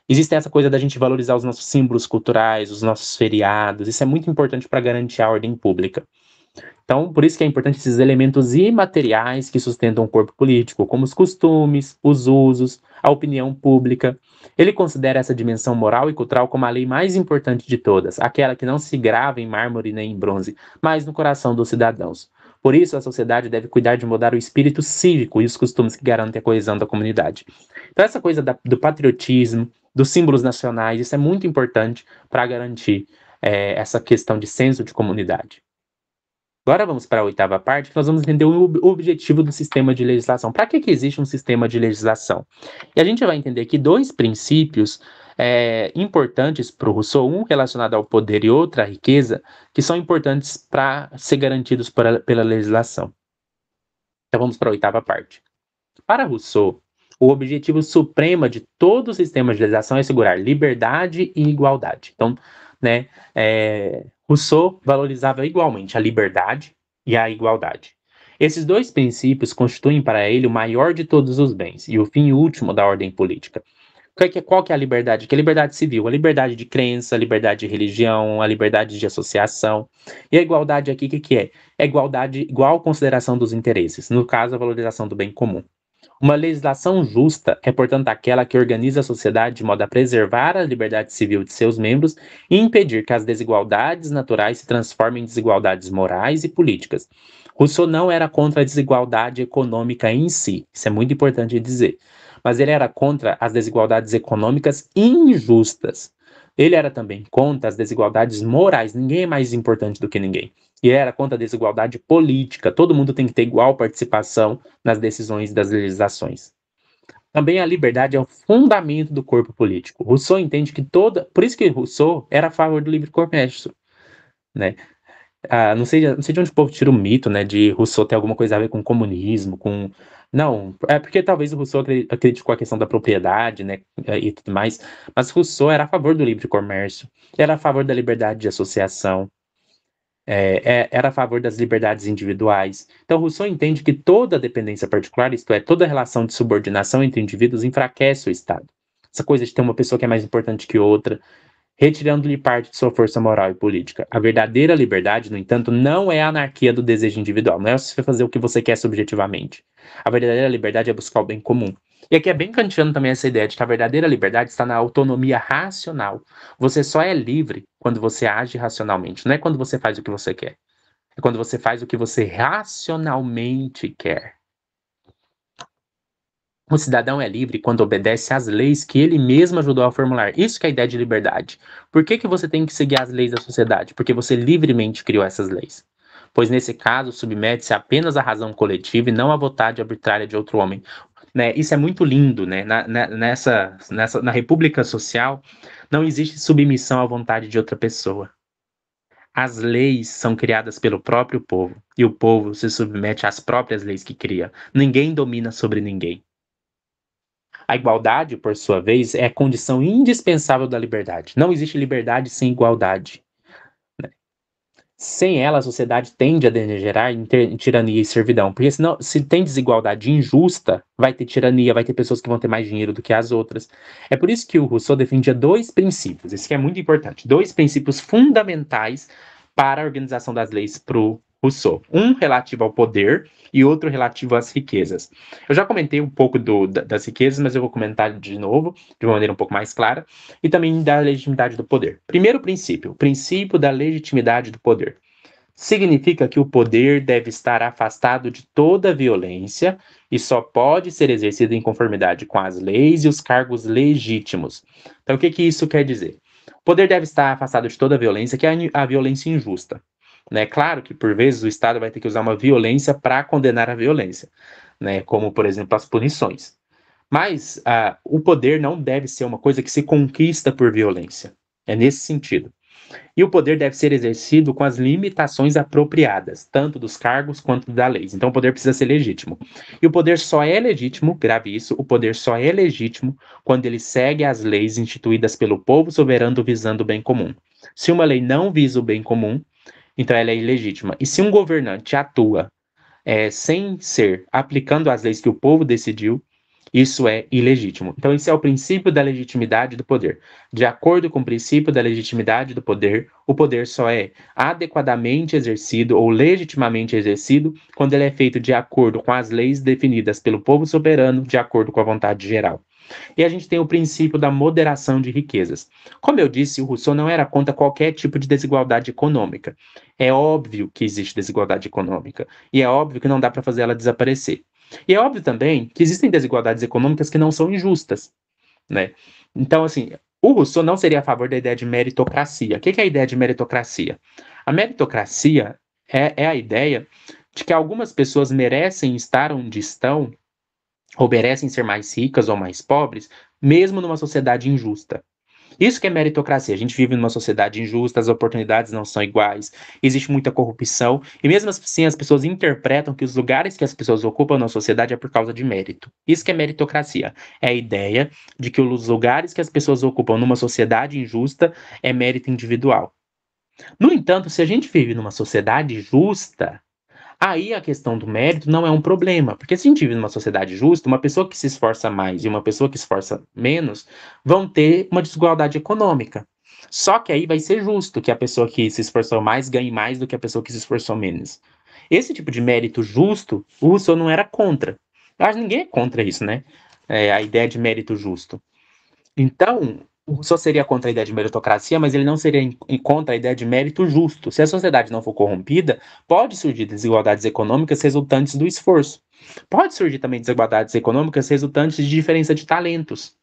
Existe essa coisa da gente valorizar os nossos símbolos culturais, os nossos feriados, isso é muito importante para garantir a ordem pública. Então, por isso que é importante esses elementos imateriais que sustentam o corpo político, como os costumes, os usos, a opinião pública. Ele considera essa dimensão moral e cultural como a lei mais importante de todas, aquela que não se grava em mármore nem em bronze, mas no coração dos cidadãos. Por isso, a sociedade deve cuidar de mudar o espírito cívico e os costumes que garantem a coesão da comunidade. Então, essa coisa do patriotismo, dos símbolos nacionais, isso é muito importante para garantir essa questão de senso de comunidade. Agora vamos para a oitava parte, que nós vamos entender o objetivo do sistema de legislação. Para que existe um sistema de legislação? E a gente vai entender aqui dois princípios importantes para o Rousseau, um relacionado ao poder e outro à riqueza, que são importantes para ser garantidos pela legislação. Então vamos para a oitava parte. Para Rousseau, o objetivo supremo de todo o sistema de legislação é assegurar liberdade e igualdade. Então, né, Rousseau valorizava igualmente a liberdade e a igualdade. Esses dois princípios constituem para ele o maior de todos os bens e o fim último da ordem política. Qual que é a liberdade? Que é a liberdade civil, a liberdade de crença, a liberdade de religião, a liberdade de associação. E a igualdade aqui, o que é? É igualdade, igual consideração dos interesses, no caso, a valorização do bem comum. Uma legislação justa é, portanto, aquela que organiza a sociedade de modo a preservar a liberdade civil de seus membros e impedir que as desigualdades naturais se transformem em desigualdades morais e políticas. Rousseau não era contra a desigualdade econômica em si, isso é muito importante dizer, mas ele era contra as desigualdades econômicas injustas. Ele era também contra as desigualdades morais, ninguém é mais importante do que ninguém. E era contra a desigualdade política, todo mundo tem que ter igual participação nas decisões das legislações. Também a liberdade é o fundamento do corpo político. Rousseau entende que por isso que Rousseau era a favor do livre comércio, né? Não sei de onde o povo tira o mito, né, de Rousseau ter alguma coisa a ver com comunismo, com... Não, é porque talvez o Rousseau criticou a questão da propriedade, né, e tudo mais, mas Rousseau era a favor do livre comércio, era a favor da liberdade de associação, era a favor das liberdades individuais. Então, Rousseau entende que toda dependência particular, isto é, toda relação de subordinação entre indivíduos, enfraquece o Estado. Essa coisa de ter uma pessoa que é mais importante que outra, retirando-lhe parte de sua força moral e política. A verdadeira liberdade, no entanto, não é a anarquia do desejo individual, não é você fazer o que você quer subjetivamente. A verdadeira liberdade é buscar o bem comum. E aqui é bem kantiano também essa ideia de que a verdadeira liberdade está na autonomia racional. Você só é livre quando você age racionalmente, não é quando você faz o que você quer. É quando você faz o que você racionalmente quer. O cidadão é livre quando obedece às leis que ele mesmo ajudou a formular. Isso que é a ideia de liberdade. Por que você tem que seguir as leis da sociedade? Porque você livremente criou essas leis. Pois nesse caso, submete-se apenas à razão coletiva e não à vontade arbitrária de outro homem. Né? Isso é muito lindo, né? Na República Social, não existe submissão à vontade de outra pessoa. As leis são criadas pelo próprio povo, e o povo se submete às próprias leis que cria. Ninguém domina sobre ninguém. A igualdade, por sua vez, é a condição indispensável da liberdade. Não existe liberdade sem igualdade. Sem ela, a sociedade tende a degenerar em tirania e servidão. Porque senão, se tem desigualdade injusta, vai ter tirania, vai ter pessoas que vão ter mais dinheiro do que as outras. É por isso que o Rousseau defendia dois princípios, isso que é muito importante, dois princípios fundamentais para a organização das leis para o Rousseau. Um relativo ao poder e outro relativo às riquezas. Eu já comentei um pouco das riquezas, mas eu vou comentar de novo, de uma maneira um pouco mais clara, e também da legitimidade do poder. Primeiro princípio, o princípio da legitimidade do poder. Significa que o poder deve estar afastado de toda violência e só pode ser exercido em conformidade com as leis e os cargos legítimos. Então, o que isso quer dizer? O poder deve estar afastado de toda violência, que é a violência injusta. Né? Claro que, por vezes, o Estado vai ter que usar uma violência para condenar a violência, né? Como, por exemplo, as punições. Mas o poder não deve ser uma coisa que se conquista por violência. É nesse sentido. E o poder deve ser exercido com as limitações apropriadas, tanto dos cargos quanto da lei. Então o poder precisa ser legítimo. E o poder só é legítimo, grave isso, o poder só é legítimo quando ele segue as leis instituídas pelo povo soberano visando o bem comum. Se uma lei não visa o bem comum, então ela é ilegítima. E se um governante atua sem ser aplicando as leis que o povo decidiu, Isso é ilegítimo. Então, esse é o princípio da legitimidade do poder. De acordo com o princípio da legitimidade do poder, o poder só é adequadamente exercido ou legitimamente exercido quando ele é feito de acordo com as leis definidas pelo povo soberano, de acordo com a vontade geral. E a gente tem o princípio da moderação de riquezas. Como eu disse, o Rousseau não era contra qualquer tipo de desigualdade econômica. É óbvio que existe desigualdade econômica, e é óbvio que não dá para fazer ela desaparecer. E é óbvio também que existem desigualdades econômicas que não são injustas, né? Então, assim, o Rousseau não seria a favor da ideia de meritocracia. O que é a ideia de meritocracia? A meritocracia é a ideia de que algumas pessoas merecem estar onde estão, ou merecem ser mais ricas ou mais pobres, mesmo numa sociedade injusta. Isso que é meritocracia. A gente vive numa sociedade injusta, as oportunidades não são iguais, existe muita corrupção, e mesmo assim as pessoas interpretam que os lugares que as pessoas ocupam na sociedade é por causa de mérito. Isso que é meritocracia. É a ideia de que os lugares que as pessoas ocupam numa sociedade injusta é mérito individual. No entanto, se a gente vive numa sociedade justa, aí a questão do mérito não é um problema, porque se a gente vive numa sociedade justa, uma pessoa que se esforça mais e uma pessoa que se esforça menos vão ter uma desigualdade econômica. Só que aí vai ser justo que a pessoa que se esforçou mais ganhe mais do que a pessoa que se esforçou menos. Esse tipo de mérito justo, o Rousseau não era contra. Eu acho que ninguém é contra isso, né? A ideia de mérito justo. Então, o Rousseau seria contra a ideia de meritocracia, mas ele não seria contra a ideia de mérito justo. Se a sociedade não for corrompida, pode surgir desigualdades econômicas resultantes do esforço. Pode surgir também desigualdades econômicas resultantes de diferença de talentos,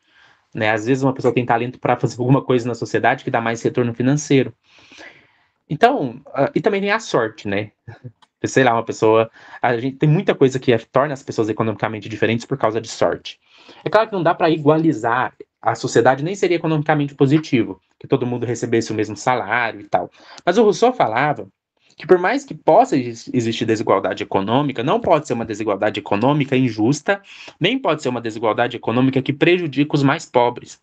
né? Às vezes uma pessoa tem talento para fazer alguma coisa na sociedade que dá mais retorno financeiro. Então, e também tem a sorte, né? Sei lá, uma pessoa. A gente tem muita coisa que torna as pessoas economicamente diferentes por causa de sorte. É claro que não dá para igualizar. A sociedade nem seria economicamente positivo, que todo mundo recebesse o mesmo salário e tal. Mas o Rousseau falava que por mais que possa existir desigualdade econômica, não pode ser uma desigualdade econômica injusta, nem pode ser uma desigualdade econômica que prejudique os mais pobres.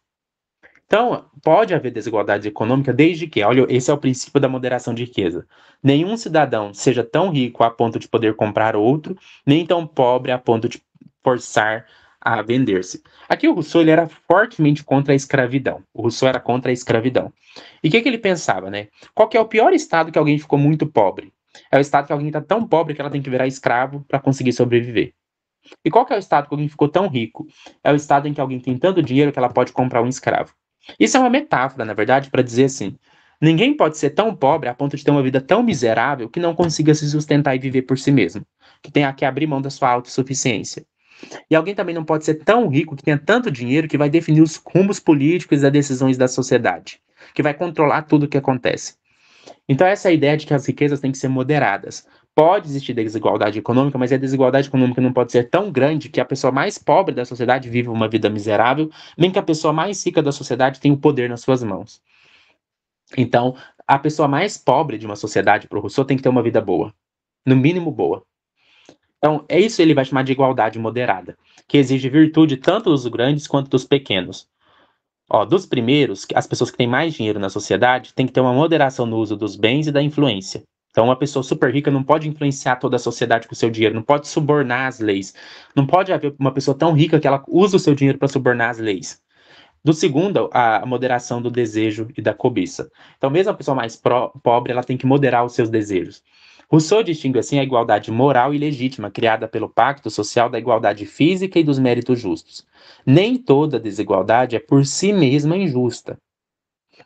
Então, pode haver desigualdade econômica desde que, olha, esse é o princípio da moderação de riqueza. Nenhum cidadão seja tão rico a ponto de poder comprar outro, nem tão pobre a ponto de forçar a vender-se. Aqui o Rousseau ele era fortemente contra a escravidão. O Rousseau era contra a escravidão. E o que ele pensava, né? Qual que é o pior estado que alguém ficou muito pobre? É o estado que alguém está tão pobre que ela tem que virar escravo para conseguir sobreviver. E qual que é o estado que alguém ficou tão rico? É o estado em que alguém tem tanto dinheiro que ela pode comprar um escravo. Isso é uma metáfora, na verdade, para dizer assim: ninguém pode ser tão pobre a ponto de ter uma vida tão miserável que não consiga se sustentar e viver por si mesmo, que tenha que abrir mão da sua autossuficiência. E alguém também não pode ser tão rico que tenha tanto dinheiro que vai definir os rumos políticos e as decisões da sociedade, que vai controlar tudo o que acontece. Então, essa é a ideia de que as riquezas têm que ser moderadas. Pode existir desigualdade econômica, mas a desigualdade econômica não pode ser tão grande que a pessoa mais pobre da sociedade viva uma vida miserável, nem que a pessoa mais rica da sociedade tenha o poder nas suas mãos. Então, a pessoa mais pobre de uma sociedade, para o Rousseau, tem que ter uma vida boa. No mínimo boa. Então, é isso que ele vai chamar de igualdade moderada, que exige virtude tanto dos grandes quanto dos pequenos. Ó, dos primeiros, as pessoas que têm mais dinheiro na sociedade têm que ter uma moderação no uso dos bens e da influência. Então, uma pessoa super rica não pode influenciar toda a sociedade com o seu dinheiro, não pode subornar as leis. Não pode haver uma pessoa tão rica que ela usa o seu dinheiro para subornar as leis. Do segundo, a moderação do desejo e da cobiça. Então, mesmo a pessoa mais pobre, ela tem que moderar os seus desejos. Rousseau distingue assim a igualdade moral e legítima criada pelo pacto social da igualdade física e dos méritos justos. Nem toda desigualdade é por si mesma injusta.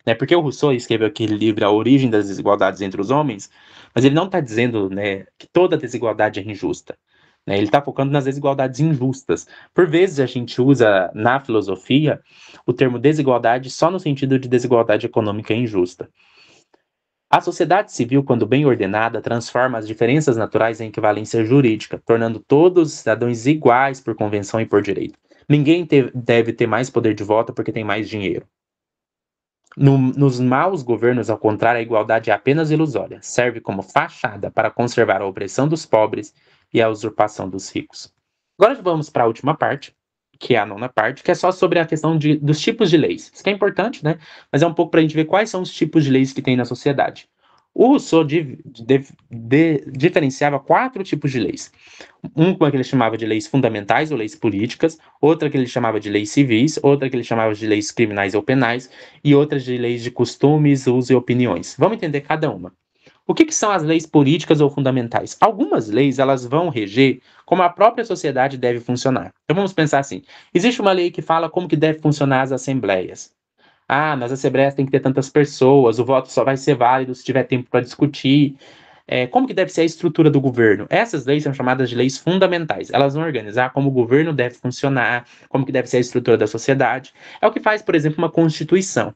Né? Porque o Rousseau escreveu aquele livro A Origem das Desigualdades entre os Homens, mas ele não está dizendo, né, que toda desigualdade é injusta. Né? Ele está focando nas desigualdades injustas. Por vezes a gente usa na filosofia o termo desigualdade só no sentido de desigualdade econômica injusta. A sociedade civil, quando bem ordenada, transforma as diferenças naturais em equivalência jurídica, tornando todos os cidadãos iguais por convenção e por direito. Ninguém deve ter mais poder de voto porque tem mais dinheiro. Nos maus governos, ao contrário, a igualdade é apenas ilusória, serve como fachada para conservar a opressão dos pobres e a usurpação dos ricos. Agora vamos para a última parte, que é a nona parte, que é só sobre a questão dos tipos de leis. Isso que é importante, né? Mas é um pouco para a gente ver quais são os tipos de leis que tem na sociedade. O Rousseau diferenciava 4 tipos de leis. Uma que ele chamava de leis fundamentais ou leis políticas, outra que ele chamava de leis civis, outra que ele chamava de leis criminais ou penais, e outras de leis de costumes, uso e opiniões. Vamos entender cada uma. O que são as leis políticas ou fundamentais? Algumas leis elas vão reger como a própria sociedade deve funcionar. Então vamos pensar assim: existe uma lei que fala como que deve funcionar as assembleias. Ah, nas assembleias tem que ter tantas pessoas, o voto só vai ser válido se tiver tempo para discutir. Como que deve ser a estrutura do governo? Essas leis são chamadas de leis fundamentais. Elas vão organizar como o governo deve funcionar, como que deve ser a estrutura da sociedade. É o que faz, por exemplo, uma constituição.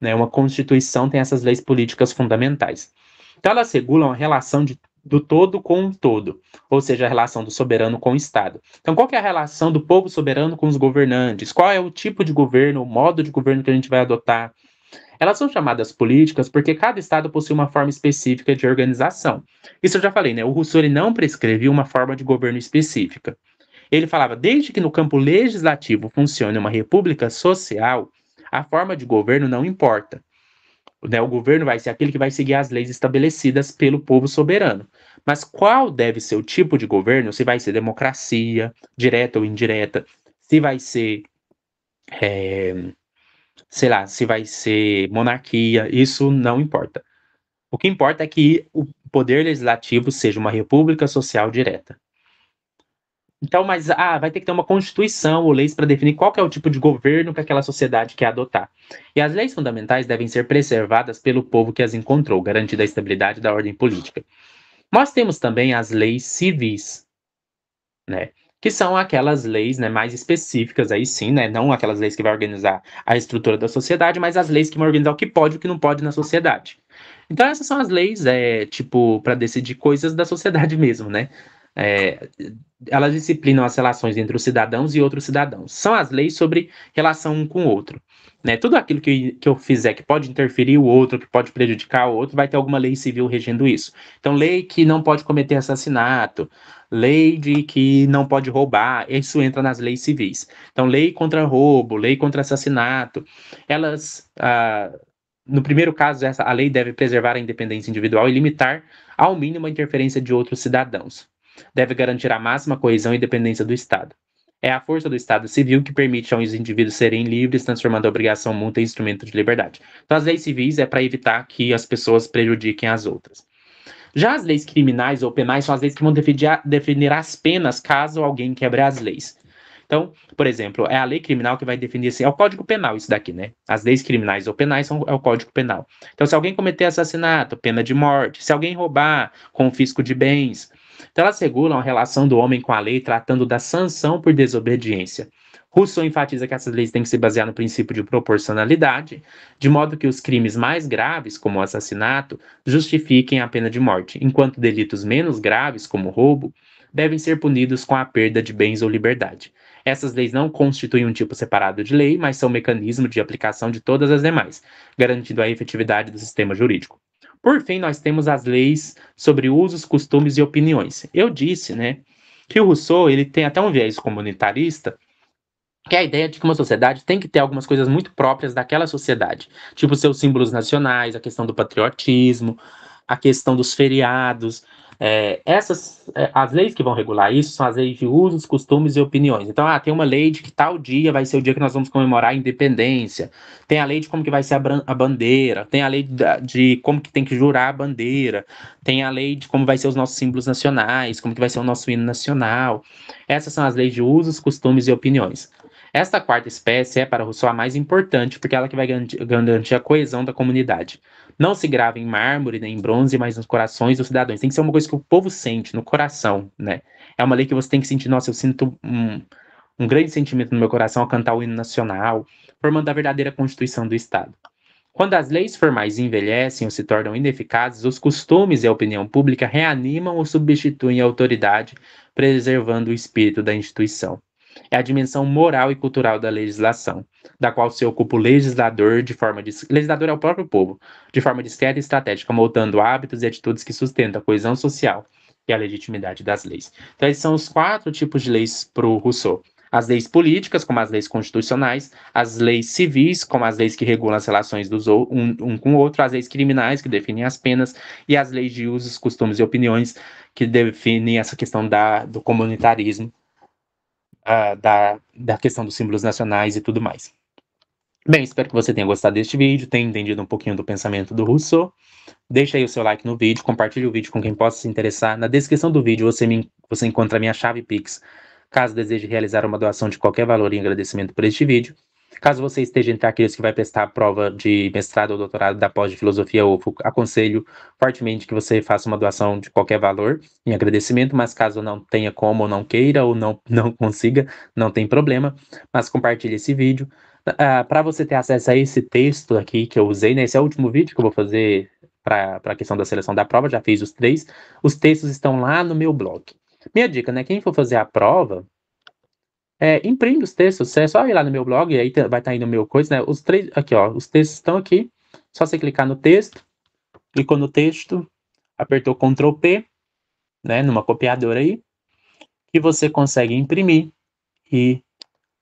Né? Uma constituição tem essas leis políticas fundamentais. Então, elas regulam a relação do todo com o todo, ou seja, a relação do soberano com o Estado. Então, qual que é a relação do povo soberano com os governantes? Qual é o tipo de governo, o modo de governo que a gente vai adotar? Elas são chamadas políticas porque cada Estado possui uma forma específica de organização. Isso eu já falei, né? O Rousseau ele não prescrevia uma forma de governo específica. Ele falava, desde que no campo legislativo funcione uma república social, a forma de governo não importa. Né, o governo vai ser aquele que vai seguir as leis estabelecidas pelo povo soberano. Mas qual deve ser o tipo de governo? Se vai ser democracia, direta ou indireta, se vai ser, é, sei lá, se vai ser monarquia, isso não importa. O que importa é que o poder legislativo seja uma república social direta. Então, mas vai ter que ter uma constituição ou leis para definir qual que é o tipo de governo que aquela sociedade quer adotar. E as leis fundamentais devem ser preservadas pelo povo que as encontrou, garantida a estabilidade da ordem política. Nós temos também as leis civis, né? Que são aquelas leis, né, mais específicas aí sim, né? Não aquelas leis que vão organizar a estrutura da sociedade, mas as leis que vão organizar o que pode e o que não pode na sociedade. Então essas são as leis, tipo, para decidir coisas da sociedade mesmo, né? É, elas disciplinam as relações entre os cidadãos e outros cidadãos. São as leis sobre relação um com o outro. Né? Tudo aquilo que eu fizer que pode interferir o outro, que pode prejudicar o outro, vai ter alguma lei civil regendo isso. Então, lei que não pode cometer assassinato, lei de que não pode roubar, isso entra nas leis civis. Então, lei contra roubo, lei contra assassinato, elas, no primeiro caso, a lei deve preservar a independência individual e limitar ao mínimo a interferência de outros cidadãos. Deve garantir a máxima coesão e independência do Estado. É a força do Estado civil que permite aos indivíduos serem livres, transformando a obrigação mútua em instrumento de liberdade. Então, as leis civis é para evitar que as pessoas prejudiquem as outras. Já as leis criminais ou penais são as leis que vão definir as penas caso alguém quebre as leis. Então, por exemplo, é a lei criminal que vai definir assim, é o Código Penal isso daqui, né? As leis criminais ou penais é o Código Penal. Então, se alguém cometer assassinato, pena de morte. Se alguém roubar, confisco de bens. Então, elas regulam a relação do homem com a lei, tratando da sanção por desobediência. Rousseau enfatiza que essas leis têm que se basear no princípio de proporcionalidade, de modo que os crimes mais graves, como o assassinato, justifiquem a pena de morte, enquanto delitos menos graves, como roubo, devem ser punidos com a perda de bens ou liberdade. Essas leis não constituem um tipo separado de lei, mas são mecanismo de aplicação de todas as demais, garantindo a efetividade do sistema jurídico. Por fim, nós temos as leis sobre usos, costumes e opiniões. Eu disse, né, que o Rousseau ele tem até um viés comunitarista, que é a ideia de que uma sociedade tem que ter algumas coisas muito próprias daquela sociedade, tipo seus símbolos nacionais, a questão do patriotismo, a questão dos feriados. As leis que vão regular isso são as leis de usos, costumes e opiniões. Então, tem uma lei de que tal dia vai ser o dia que nós vamos comemorar a independência. Tem a lei de como que vai ser a bandeira. Tem a lei de como que tem que jurar a bandeira. Tem a lei de como vai ser os nossos símbolos nacionais, como que vai ser o nosso hino nacional. Essas são as leis de usos, costumes e opiniões. Esta quarta espécie é, para Rousseau, a mais importante, porque ela que vai garantir a coesão da comunidade. Não se grava em mármore nem em bronze, mas nos corações dos cidadãos. Tem que ser uma coisa que o povo sente, no coração, né? É uma lei que você tem que sentir, nossa, eu sinto um grande sentimento no meu coração ao cantar o hino nacional, formando a verdadeira constituição do Estado. Quando as leis formais envelhecem ou se tornam ineficazes, os costumes e a opinião pública reanimam ou substituem a autoridade, preservando o espírito da instituição. É a dimensão moral e cultural da legislação, da qual se ocupa o legislador legislador é o próprio povo, de forma discreta e estratégica, moldando hábitos e atitudes que sustentam a coesão social e a legitimidade das leis. Então, esses são os 4 tipos de leis para o Rousseau. As leis políticas, como as leis constitucionais, as leis civis, como as leis que regulam as relações um com o outro, as leis criminais, que definem as penas, e as leis de usos, costumes e opiniões, que definem essa questão do comunitarismo, da questão dos símbolos nacionais e tudo mais. Bem, espero que você tenha gostado deste vídeo, tenha entendido um pouquinho do pensamento do Rousseau. Deixa aí o seu like no vídeo, compartilhe o vídeo com quem possa se interessar. Na descrição do vídeo você encontra a minha chave Pix, caso deseje realizar uma doação de qualquer valor em agradecimento por este vídeo. Caso você esteja entre aqueles que vai prestar a prova de mestrado ou doutorado da pós de filosofia UFO, aconselho fortemente que você faça uma doação de qualquer valor em agradecimento, mas caso não tenha como, ou não queira, ou não consiga, não tem problema, mas compartilhe esse vídeo. Para você ter acesso a esse texto aqui que eu usei, né? Esse é o último vídeo que eu vou fazer para a questão da seleção da prova, já fiz os 3. Os textos estão lá no meu blog. Minha dica, né? Quem for fazer a prova, imprime os textos, é só ir lá no meu blog, e aí vai estar aí no meu coisa, né? Os 3, aqui, ó, os textos estão aqui. Só você clicar no texto, clicou no texto, apertou Ctrl P, né? Numa copiadora aí, e você consegue imprimir e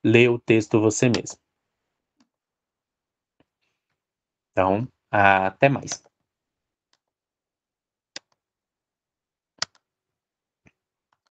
ler o texto você mesmo. Então, até mais.